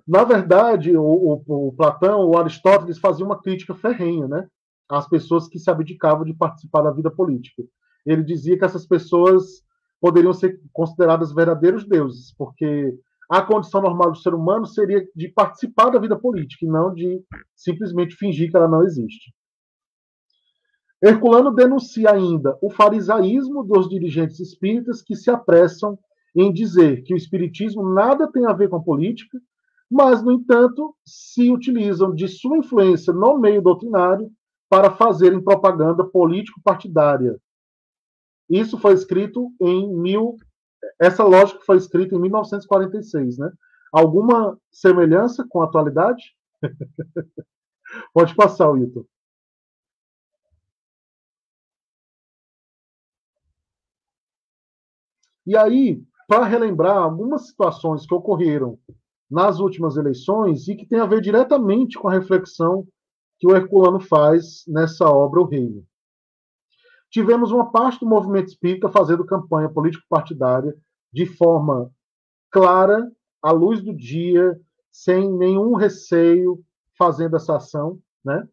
Na verdade, o Platão, o Aristóteles faziam uma crítica ferrenha, né, às pessoas que se abdicavam de participar da vida política. Ele dizia que essas pessoas poderiam ser consideradas verdadeiros deuses, porque a condição normal do ser humano seria de participar da vida política e não de simplesmente fingir que ela não existe. Herculano denuncia ainda o farisaísmo dos dirigentes espíritas que se apressam em dizer que o espiritismo nada tem a ver com a política, mas, no entanto, se utilizam de sua influência no meio doutrinário para fazerem propaganda político-partidária. Isso foi escrito essa lógica foi escrita em 1946, né? Alguma semelhança com a atualidade? Pode passar, Wilton. E aí, para relembrar algumas situações que ocorreram nas últimas eleições e que tem a ver diretamente com a reflexão que o Herculano faz nessa obra O Reino. Tivemos uma parte do movimento espírita fazendo campanha político-partidária de forma clara, à luz do dia, sem nenhum receio, fazendo essa ação, né?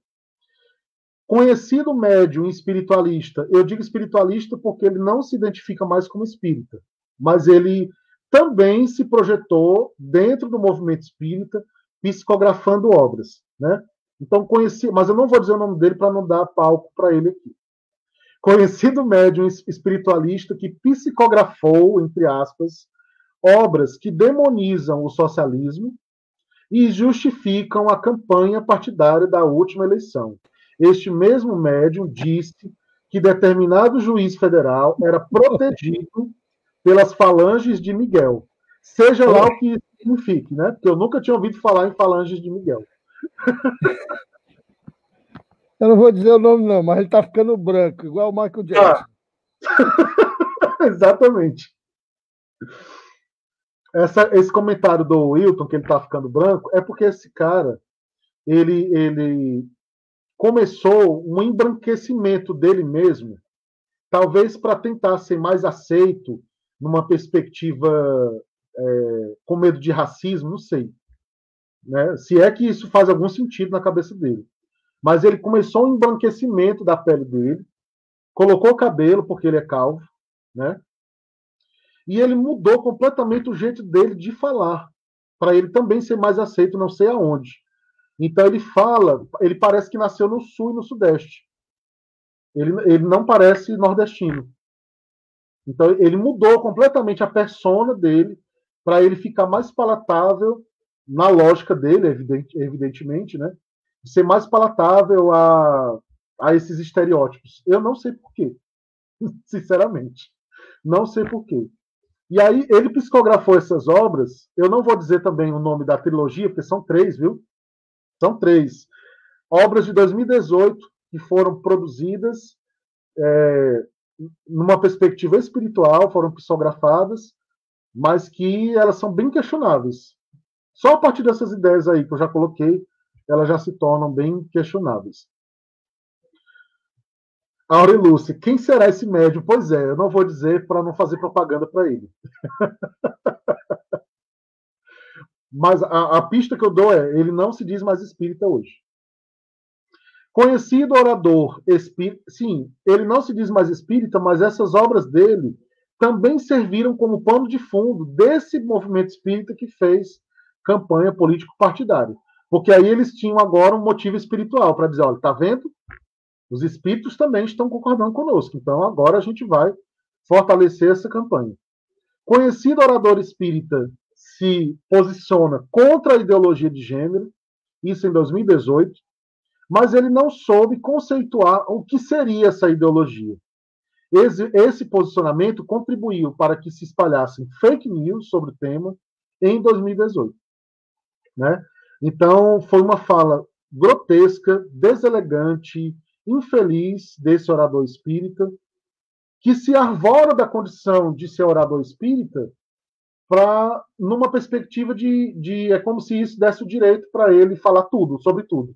Conhecido médium espiritualista, eu digo espiritualista porque ele não se identifica mais como espírita, mas ele também se projetou dentro do movimento espírita, psicografando obras, né? Então conheci, mas eu não vou dizer o nome dele para não dar palco para ele aqui. Conhecido médium espiritualista que psicografou, entre aspas, obras que demonizam o socialismo e justificam a campanha partidária da última eleição. Este mesmo médium disse que determinado juiz federal era protegido pelas falanges de Miguel. Seja lá o que isso signifique, né? Porque eu nunca tinha ouvido falar em falanges de Miguel. Eu não vou dizer o nome, não, mas ele está ficando branco, igual o Michael Jackson. Exatamente. Esse comentário do Wilton, que ele está ficando branco, é porque esse cara, ele começou um embranquecimento dele mesmo, talvez para tentar ser mais aceito numa perspectiva com medo de racismo, não sei, né? Se é que isso faz algum sentido na cabeça dele. Mas ele começou um embranquecimento da pele dele, colocou cabelo, porque ele é calvo, né? E ele mudou completamente o jeito dele de falar, para ele também ser mais aceito, não sei aonde. Então ele fala, ele parece que nasceu no sul e no sudeste. Ele não parece nordestino. Então ele mudou completamente a persona dele para ele ficar mais palatável na lógica dele, evidentemente, né? Ser mais palatável a esses estereótipos. Eu não sei por quê, sinceramente. Não sei por quê. E aí ele psicografou essas obras. Eu não vou dizer também o nome da trilogia, porque são 3, viu? São 3. Obras de 2018 que foram produzidas numa perspectiva espiritual, foram psicografadas, mas que elas são bem questionáveis. Só a partir dessas ideias aí que eu já coloquei, elas já se tornam bem questionáveis. Aurelúcia, quem será esse médium? Pois é, eu não vou dizer para não fazer propaganda para ele. Mas a pista que eu dou é, ele não se diz mais espírita hoje. Conhecido orador espírita, sim, ele não se diz mais espírita, mas essas obras dele também serviram como pano de fundo desse movimento espírita que fez campanha político-partidária. Porque aí eles tinham agora um motivo espiritual para dizer, olha, tá vendo? Os espíritos também estão concordando conosco, então agora a gente vai fortalecer essa campanha. Conhecido orador espírita se posiciona contra a ideologia de gênero, isso em 2018, mas ele não soube conceituar o que seria essa ideologia. Esse posicionamento contribuiu para que se espalhassem fake news sobre o tema em 2018. Né? Então, foi uma fala grotesca, deselegante, infeliz desse orador espírita, que se arvora da condição de ser orador espírita para numa perspectiva de é como se isso desse o direito para ele falar tudo, sobre tudo.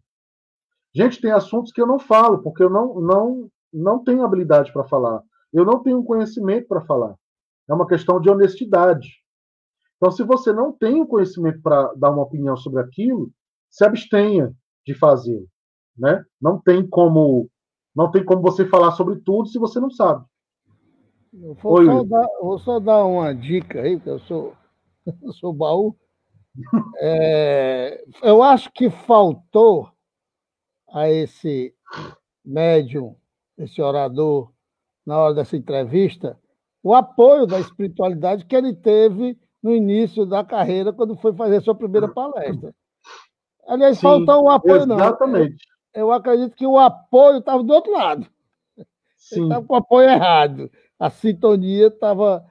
Gente, tem assuntos que eu não falo, porque eu não tenho habilidade para falar. Eu não tenho conhecimento para falar. É uma questão de honestidade. Então, se você não tem o conhecimento para dar uma opinião sobre aquilo, se abstenha de fazer. Né? Não tem como você falar sobre tudo se você não sabe. Vou só dar uma dica aí, porque eu sou baú. Eu acho que faltou a esse médium, esse orador, na hora dessa entrevista, o apoio da espiritualidade que ele teve no início da carreira, quando foi fazer sua primeira palestra. Aliás, faltou o apoio, exatamente. não. Eu acredito que o apoio estava do outro lado. Sim. Ele estava com o apoio errado. A sintonia estava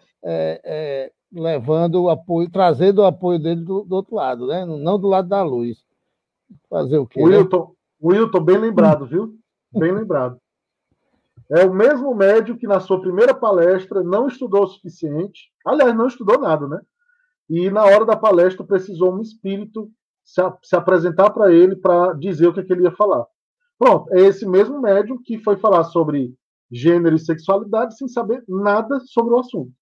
levando o apoio, trazendo o apoio dele do outro lado, né? Não do lado da luz. Fazer o quê? Wilton, bem lembrado, viu? Bem lembrado. É o mesmo médium que na sua primeira palestra não estudou o suficiente, aliás, não estudou nada, né? E na hora da palestra precisou um espírito se apresentar para ele para dizer o que ele ia falar. Pronto, é esse mesmo médium que foi falar sobre gênero e sexualidade sem saber nada sobre o assunto.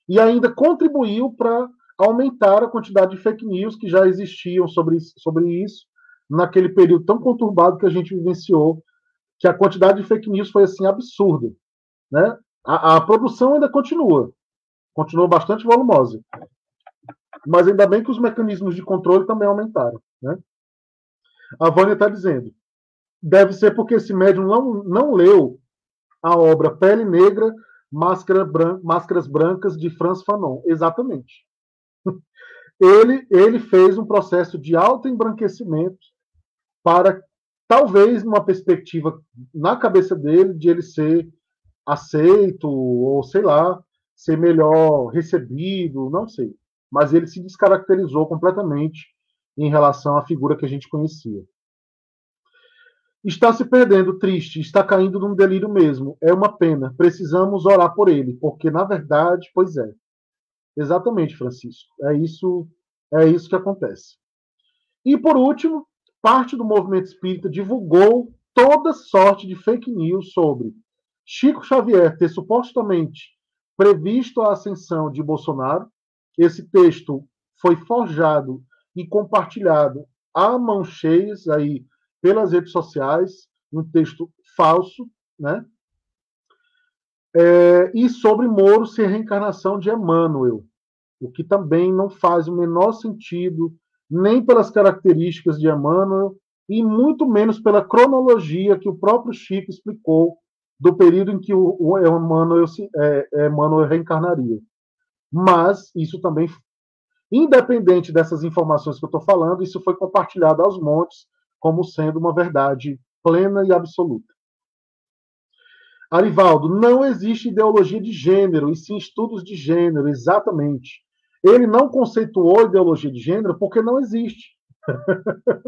E ainda contribuiu para aumentar a quantidade de fake news que já existiam sobre isso naquele período tão conturbado que a gente vivenciou, que a quantidade de fake news foi assim absurda. Né? A produção ainda continua bastante volumosa. Mas ainda bem que os mecanismos de controle também aumentaram. Né? A Vânia está dizendo, deve ser porque esse médium não leu a obra Pele Negra, Máscaras Brancas, de Frantz Fanon. Exatamente. Ele fez um processo de autoembranquecimento para, talvez, numa perspectiva na cabeça dele, de ele ser aceito, ou sei lá, ser melhor recebido, não sei. Mas ele se descaracterizou completamente em relação à figura que a gente conhecia. Está se perdendo, triste, está caindo num delírio mesmo. É uma pena. Precisamos orar por ele, porque, na verdade, pois é. Exatamente, Francisco. É isso que acontece. E, por último, parte do movimento espírita divulgou toda sorte de fake news sobre Chico Xavier ter supostamente previsto a ascensão de Bolsonaro. Esse texto foi forjado e compartilhado a mãos cheias aí pelas redes sociais, um texto falso, né? E sobre Moro ser reencarnação de Emmanuel, o que também não faz o menor sentido, nem pelas características de Emmanuel, e muito menos pela cronologia que o próprio Chico explicou do período em que o Emmanuel reencarnaria. Mas isso também, independente dessas informações que eu estou falando, isso foi compartilhado aos montes como sendo uma verdade plena e absoluta. Arivaldo, não existe ideologia de gênero, e sim estudos de gênero, exatamente. Ele não conceituou ideologia de gênero porque não existe.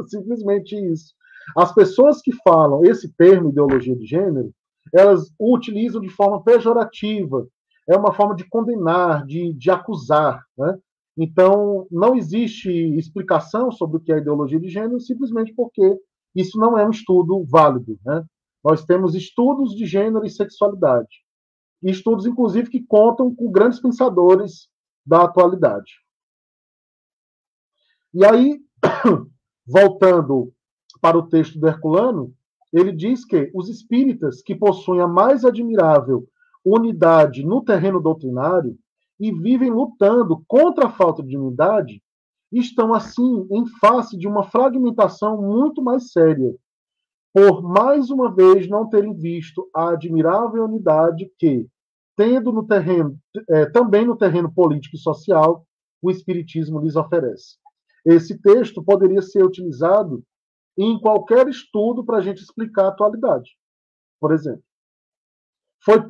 Simplesmente isso. As pessoas que falam esse termo ideologia de gênero, elas o utilizam de forma pejorativa. É uma forma de condenar, de acusar. Né? Então, não existe explicação sobre o que é ideologia de gênero, simplesmente porque isso não é um estudo válido. Né? Nós temos estudos de gênero e sexualidade. E estudos, inclusive, que contam com grandes pensadores da atualidade. E aí, voltando para o texto do Herculano, Ele diz que os espíritas que possuem a mais admirável unidade no terreno doutrinário e vivem lutando contra a falta de unidade, estão, assim, em face de uma fragmentação muito mais séria, por mais uma vez não terem visto a admirável unidade que, tendo no terreno, também no terreno político e social, o Espiritismo lhes oferece. Esse texto poderia ser utilizado em qualquer estudo para a gente explicar a atualidade, por exemplo. Foi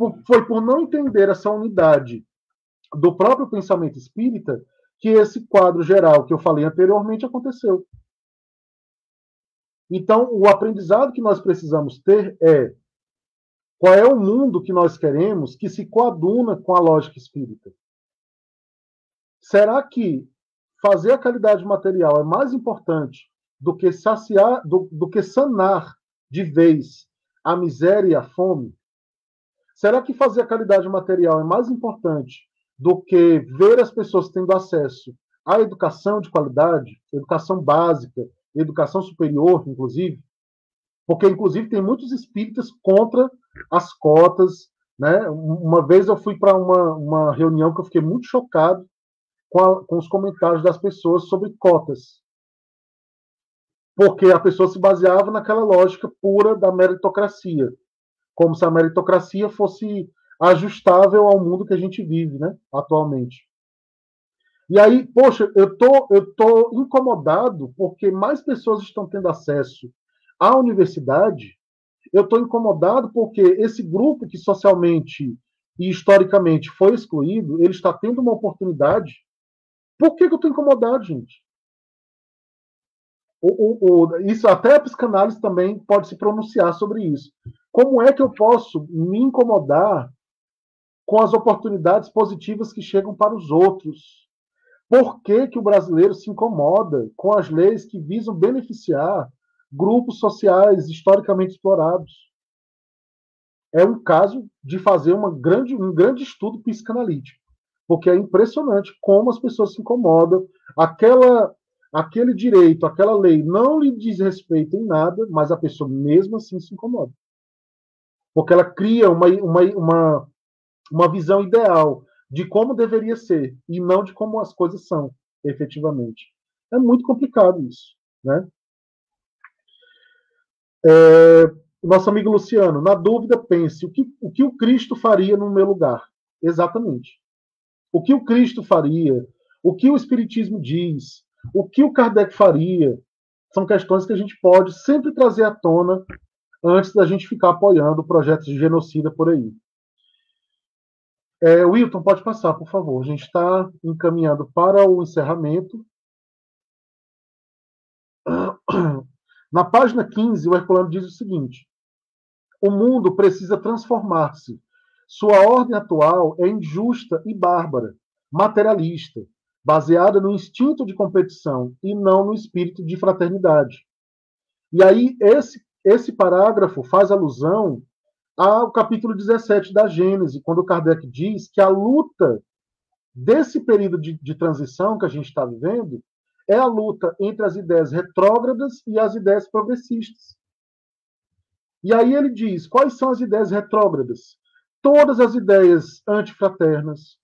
por não entender essa unidade do próprio pensamento espírita que esse quadro geral que eu falei anteriormente aconteceu. Então, o aprendizado que nós precisamos ter é qual é o mundo que nós queremos que se coaduna com a lógica espírita. Será que fazer a caridade material é mais importante do que saciar, do que sanar de vez a miséria e a fome? Será que fazer a caridade material é mais importante do que ver as pessoas tendo acesso à educação de qualidade, educação básica, educação superior, inclusive? Porque, inclusive, tem muitos espíritas contra as cotas, né? Uma vez eu fui para uma reunião que eu fiquei muito chocado com os comentários das pessoas sobre cotas. Porque a pessoa se baseava naquela lógica pura da meritocracia, como se a meritocracia fosse ajustável ao mundo que a gente vive, né, atualmente. E aí, poxa, eu tô incomodado porque mais pessoas estão tendo acesso à universidade. Eu estou incomodado porque esse grupo que socialmente e historicamente foi excluído, ele está tendo uma oportunidade. Por que eu estou incomodado, gente? Isso até a psicanálise também pode se pronunciar sobre isso. Como é que eu posso me incomodar com as oportunidades positivas que chegam para os outros? Por que o brasileiro se incomoda com as leis que visam beneficiar grupos sociais historicamente explorados? É um caso de fazer um grande estudo psicanalítico, porque é impressionante como as pessoas se incomodam. Aquele direito, aquela lei não lhe diz respeito em nada, mas a pessoa mesmo assim se incomoda. Porque ela cria uma visão ideal de como deveria ser e não de como as coisas são, efetivamente. É muito complicado isso, né? Nosso amigo Luciano, na dúvida, pense o que o Cristo faria no meu lugar. Exatamente. O que o Cristo faria, o que o Espiritismo diz, o que o Kardec faria, são questões que a gente pode sempre trazer à tona antes da gente ficar apoiando projetos de genocida por aí. Wilton, pode passar, por favor. A gente está encaminhando para o encerramento. Na página 15, o Herculano diz o seguinte: o mundo precisa transformar-se. Sua ordem atual é injusta e bárbara, materialista, baseada no instinto de competição e não no espírito de fraternidade. E aí, esse parágrafo faz alusão ao capítulo 17 da Gênese, quando Kardec diz que a luta desse período de transição que a gente está vivendo é a luta entre as ideias retrógradas e as ideias progressistas. E aí ele diz, quais são as ideias retrógradas? Todas as ideias antifraternas,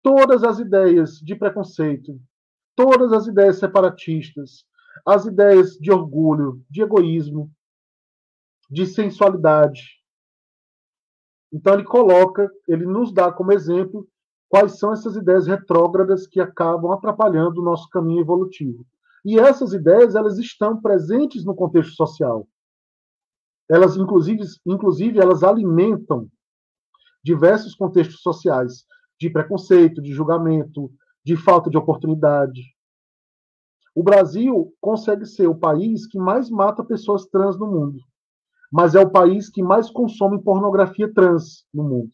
todas as ideias de preconceito, todas as ideias separatistas, as ideias de orgulho, de egoísmo, de sensualidade. Então ele nos dá como exemplo quais são essas ideias retrógradas que acabam atrapalhando o nosso caminho evolutivo. E essas ideias, elas estão presentes no contexto social. Elas, inclusive, elas alimentam diversos contextos sociais de preconceito, de julgamento, de falta de oportunidade. O Brasil consegue ser o país que mais mata pessoas trans no mundo, mas é o país que mais consome pornografia trans no mundo.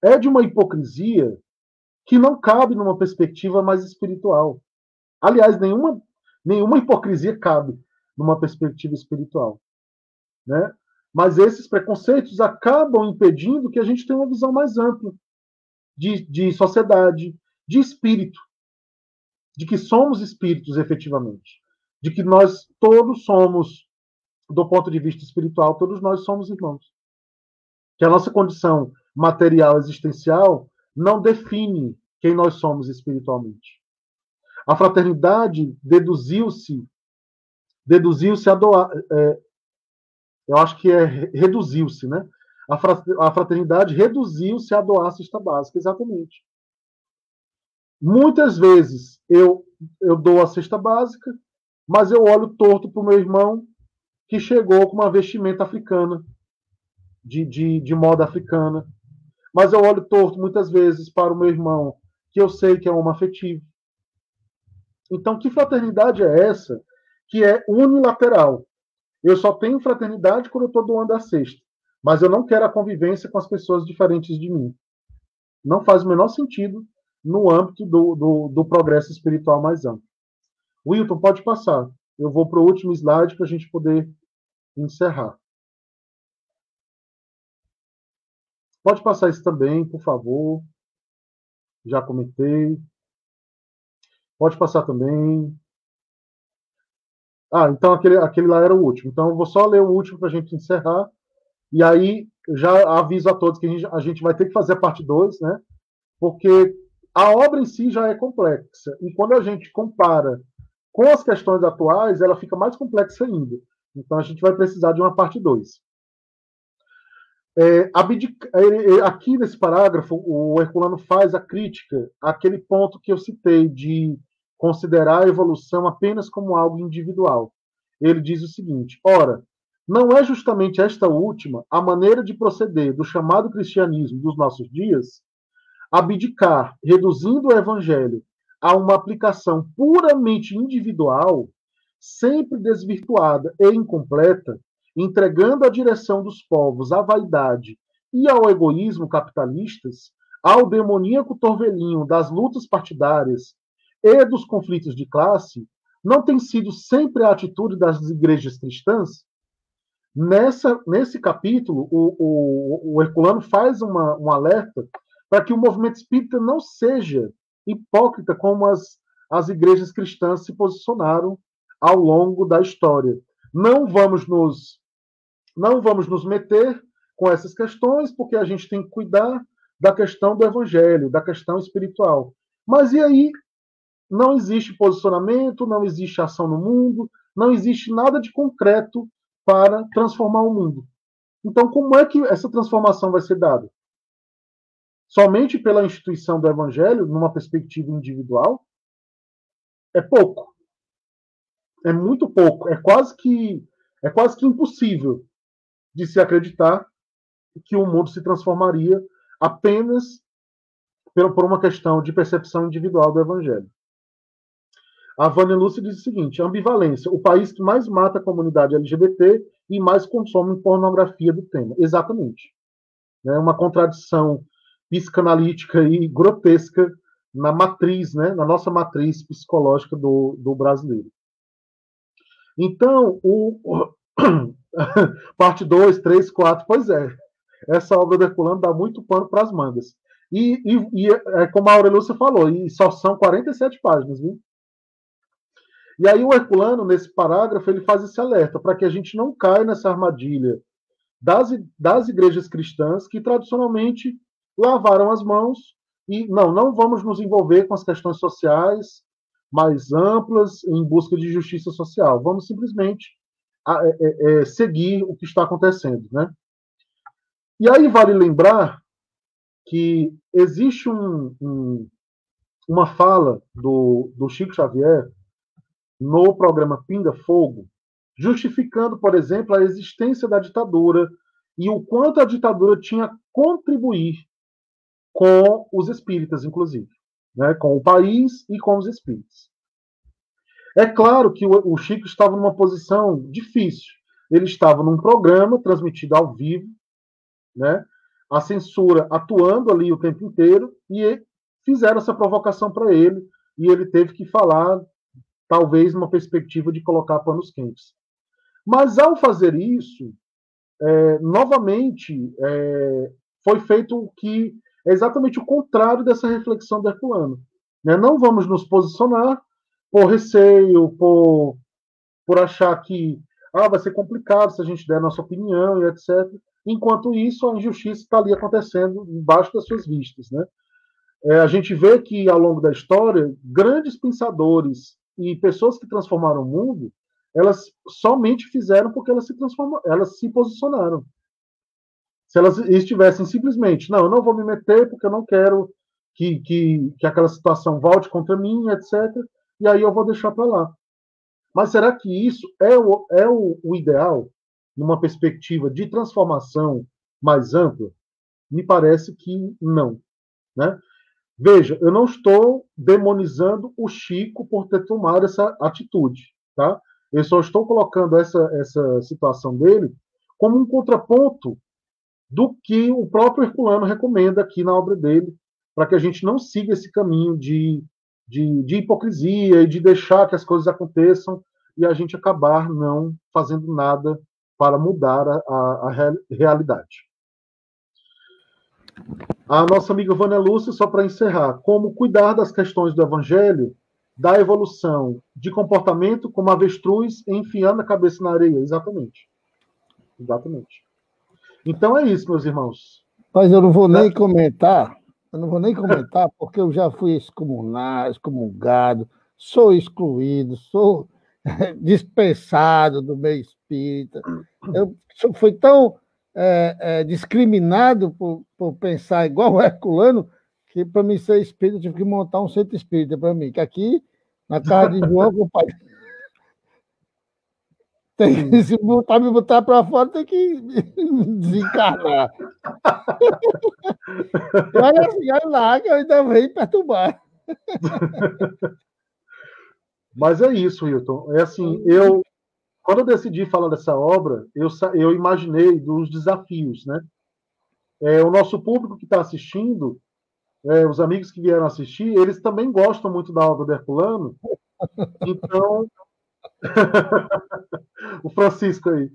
É de uma hipocrisia que não cabe numa perspectiva mais espiritual. Aliás, nenhuma hipocrisia cabe numa perspectiva espiritual, né? Mas esses preconceitos acabam impedindo que a gente tenha uma visão mais ampla de sociedade, de espírito, de que somos espíritos efetivamente, de que nós todos somos do ponto de vista espiritual, todos nós somos irmãos. Que a nossa condição material existencial não define quem nós somos espiritualmente. A fraternidade deduziu-se a doar, eu acho que reduziu-se, né? A fraternidade reduziu-se a doar a cesta básica, exatamente. Muitas vezes eu dou a cesta básica, mas eu olho torto para o meu irmão que chegou com uma vestimenta africana, de moda africana. Mas eu olho torto muitas vezes para o meu irmão que eu sei que é homoafetivo. Então, que fraternidade é essa que é unilateral? Eu só tenho fraternidade quando eu estou doando a cesta, mas eu não quero a convivência com as pessoas diferentes de mim. Não faz o menor sentido no âmbito do progresso espiritual mais amplo. Wilton, pode passar. Eu vou para o último slide para a gente poder encerrar. Pode passar isso também, por favor. Já comentei. Pode passar também. Então aquele lá era o último. Então eu vou só ler o último para a gente encerrar. E aí já aviso a todos que a gente vai ter que fazer a parte 2, né? Porque a obra em si já é complexa. E quando a gente compara com as questões atuais, ela fica mais complexa ainda. Então a gente vai precisar de uma parte 2. Aqui nesse parágrafo, o Herculano faz a crítica àquele ponto que eu citei de considerar a evolução apenas como algo individual. Ele diz o seguinte: ora, não é justamente esta última a maneira de proceder do chamado cristianismo dos nossos dias? Abdicar, reduzindo o evangelho a uma aplicação puramente individual, sempre desvirtuada e incompleta, entregando a direção dos povos à vaidade e ao egoísmo capitalistas, ao demoníaco torvelinho das lutas partidárias e dos conflitos de classe, não tem sido sempre a atitude das igrejas cristãs? Nesse capítulo, o Herculano faz um alerta para que o movimento espírita não seja hipócrita como as igrejas cristãs se posicionaram ao longo da história. Não vamos nos meter com essas questões, porque a gente tem que cuidar da questão do evangelho, da questão espiritual. Mas e aí? Não existe posicionamento, não existe ação no mundo, não existe nada de concreto para transformar o mundo. Então, como é que essa transformação vai ser dada? Somente pela instituição do evangelho, numa perspectiva individual? É pouco. É muito pouco. É quase que impossível de se acreditar que o mundo se transformaria apenas por uma questão de percepção individual do evangelho. A Vânia Lúcia diz o seguinte: ambivalência, o país que mais mata a comunidade LGBT e mais consome pornografia do tema. Exatamente. É uma contradição psicanalítica e grotesca na matriz, né, na nossa matriz psicológica do brasileiro. Então, parte 2, 3, 4, pois é. Essa obra do Herculano dá muito pano para as mangas. E como a Aurelúcia falou, e só são 47 páginas, viu? E aí o Herculano, nesse parágrafo, ele faz esse alerta para que a gente não caia nessa armadilha das igrejas cristãs que tradicionalmente lavaram as mãos e não vamos nos envolver com as questões sociais mais amplas em busca de justiça social. Vamos simplesmente seguir o que está acontecendo, né? E aí vale lembrar que existe uma fala do Chico Xavier no programa Pinga Fogo, justificando, por exemplo, a existência da ditadura e o quanto a ditadura tinha a contribuir com os espíritas, inclusive, né, com o país e com os espíritas. É claro que o Chico estava numa posição difícil. Ele estava num programa transmitido ao vivo, né, a censura atuando ali o tempo inteiro, e fizeram essa provocação para ele, e ele teve que falar, talvez numa perspectiva de colocar panos quentes. Mas, ao fazer isso, novamente, foi feito o que é exatamente o contrário dessa reflexão do Herculano. Né? Não vamos nos posicionar por receio, por achar que vai ser complicado se a gente der a nossa opinião e etc. Enquanto isso, a injustiça está ali acontecendo embaixo das suas vistas, né? A gente vê que, ao longo da história, grandes pensadores e pessoas que transformaram o mundo, elas somente fizeram porque elas se posicionaram. Se elas estivessem simplesmente, não, eu não vou me meter porque eu não quero que aquela situação volte contra mim, etc., e aí eu vou deixar para lá. Mas será que isso é o ideal, numa perspectiva de transformação mais ampla? Me parece que não, né? Veja, eu não estou demonizando o Chico por ter tomado essa atitude, tá? Eu só estou colocando essa situação dele como um contraponto do que o próprio Herculano recomenda aqui na obra dele, para que a gente não siga esse caminho de hipocrisia e de deixar que as coisas aconteçam e a gente acabar não fazendo nada para mudar a realidade. A nossa amiga Vânia Lúcia, só para encerrar, como cuidar das questões do evangelho, da evolução de comportamento como avestruz enfiando a cabeça na areia. Exatamente. Exatamente. Então é isso, meus irmãos. Mas eu não vou nem comentar, porque eu já fui excomungado, sou excluído, sou dispensado do meio espírita. Eu fui tão discriminado por pensar igual o Herculano, que para mim ser espírita eu tive que montar um centro espírita para mim, que aqui, na casa de João, compadre, se me botar para fora, tem que desencarnar. Olha lá, que eu ainda venho perturbar. Mas é isso, Wilton. É assim, quando eu decidi falar dessa obra, eu imaginei dos desafios, né? O nosso público que está assistindo, os amigos que vieram assistir, eles também gostam muito da obra do Herculano. Então, o Francisco aí.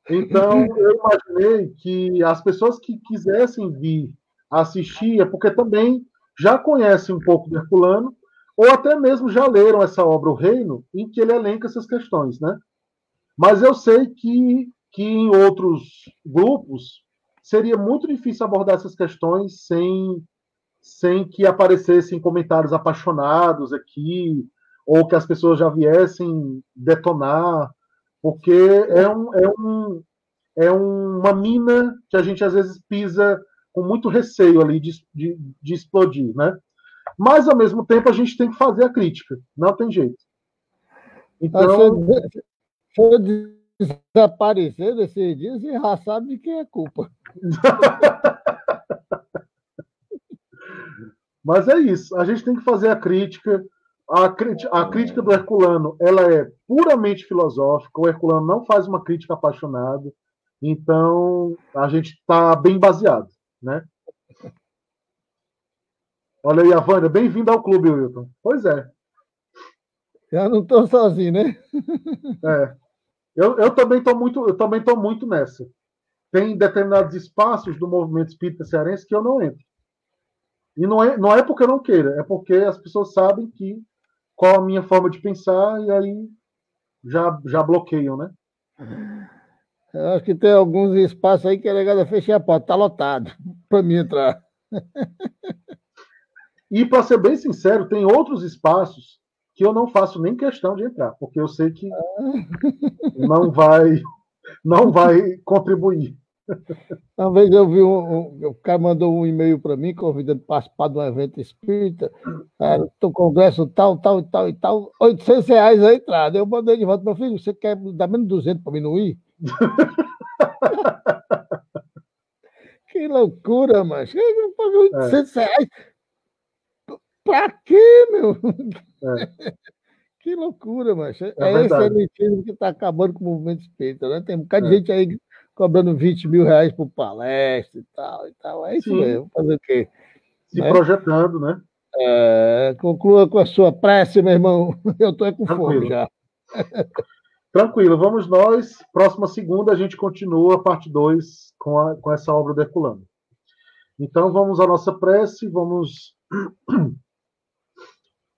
Então, eu imaginei que as pessoas que quisessem vir assistir é porque também já conhecem um pouco do Herculano, ou até mesmo já leram essa obra, O Reino, em que ele elenca essas questões, né? Mas eu sei que em outros grupos seria muito difícil abordar essas questões sem que aparecessem comentários apaixonados aqui, ou que as pessoas já viessem detonar, porque é uma mina que a gente às vezes pisa com muito receio ali de explodir, né? Mas, ao mesmo tempo, a gente tem que fazer a crítica, não tem jeito. Então, se eu desaparecer desses dias, você já sabe de quem é culpa. Mas é isso, a gente tem que fazer a crítica. A crítica do Herculano, ela é puramente filosófica, o Herculano não faz uma crítica apaixonada, então a gente está bem baseado, né? Olha aí, a Vânia, bem-vinda ao clube, Wilton. Pois é. Já não estou sozinho, né? Eu também estou muito nessa. Tem determinados espaços do movimento espírita cearense que eu não entro. E não é porque eu não queira, é porque as pessoas sabem qual a minha forma de pensar e aí já bloqueiam, né? Eu acho que tem alguns espaços aí que é legal fechar a porta, está lotado para mim entrar. E, para ser bem sincero, tem outros espaços que eu não faço nem questão de entrar, porque eu sei que não vai contribuir. Uma vez eu vi o cara mandou um e-mail para mim, convidando para participar de um evento espírita, do congresso tal, R$ 800 a entrada. Eu mandei de volta, meu filho, você quer dar menos 200 para mim não ir? Que loucura, mas eu paguei R$ 800. Pra quê, meu? Que loucura, mas é esse elitismo que está acabando com o movimento espírita, né? Tem um bocado de gente aí cobrando R$ 20.000 por palestra e tal. É isso mesmo. Fazer o quê? Se projetando, né? Conclua com a sua prece, meu irmão. Eu estou com fome já. Tranquilo, vamos nós. Próxima segunda a gente continua a parte 2 com essa obra do Herculano. Então vamos à nossa prece, vamos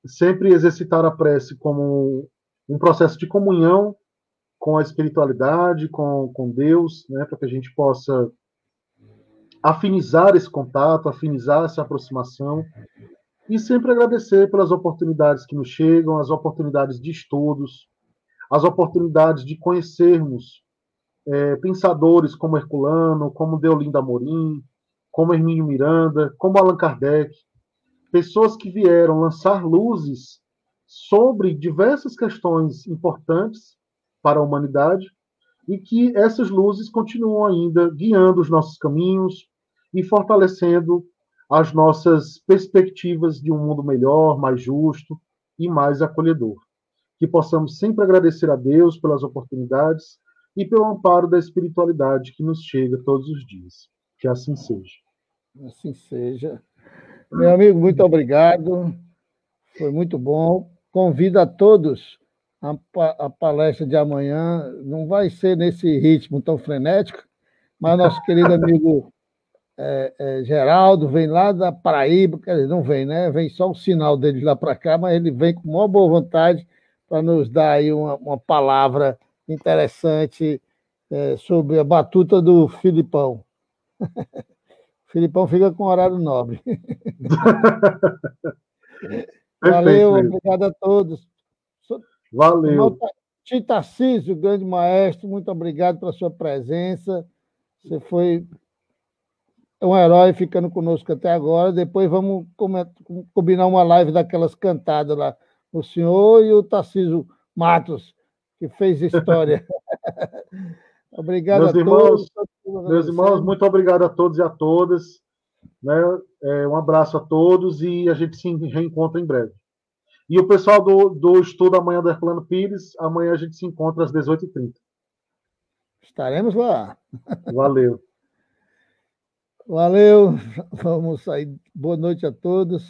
sempre exercitar a prece como um processo de comunhão com a espiritualidade, com Deus, né, para que a gente possa afinizar esse contato, afinizar essa aproximação, e sempre agradecer pelas oportunidades que nos chegam, as oportunidades de estudos, as oportunidades de conhecermos pensadores como Herculano, como Deolinda Amorim, como Hermínio Miranda, como Allan Kardec, pessoas que vieram lançar luzes sobre diversas questões importantes para a humanidade e que essas luzes continuam ainda guiando os nossos caminhos e fortalecendo as nossas perspectivas de um mundo melhor, mais justo e mais acolhedor. Que possamos sempre agradecer a Deus pelas oportunidades e pelo amparo da espiritualidade que nos chega todos os dias. Que assim seja. Assim seja. Meu amigo, muito obrigado. Foi muito bom. Convido a todos a palestra de amanhã. Não vai ser nesse ritmo tão frenético, mas nosso querido amigo Geraldo vem lá da Paraíba, quer dizer, não vem, né? Vem só o sinal dele lá para cá, mas ele vem com maior boa vontade para nos dar aí uma palavra interessante sobre a batuta do Filipão. O Filipão fica com horário nobre. Valeu, obrigado a todos. Valeu. Tio Tarcísio, grande maestro, muito obrigado pela sua presença. Você foi um herói ficando conosco até agora. Depois vamos combinar uma live daquelas cantadas lá. O senhor e o Tarcísio Matos, que fez história. Obrigado a todos. Meus irmãos, muito obrigado a todos e a todas. Né? Um abraço a todos e a gente se reencontra em breve. E o pessoal do estudo amanhã do Herculano Pires, amanhã a gente se encontra às 18h30. Estaremos lá. Valeu. Valeu. Vamos sair. Boa noite a todos.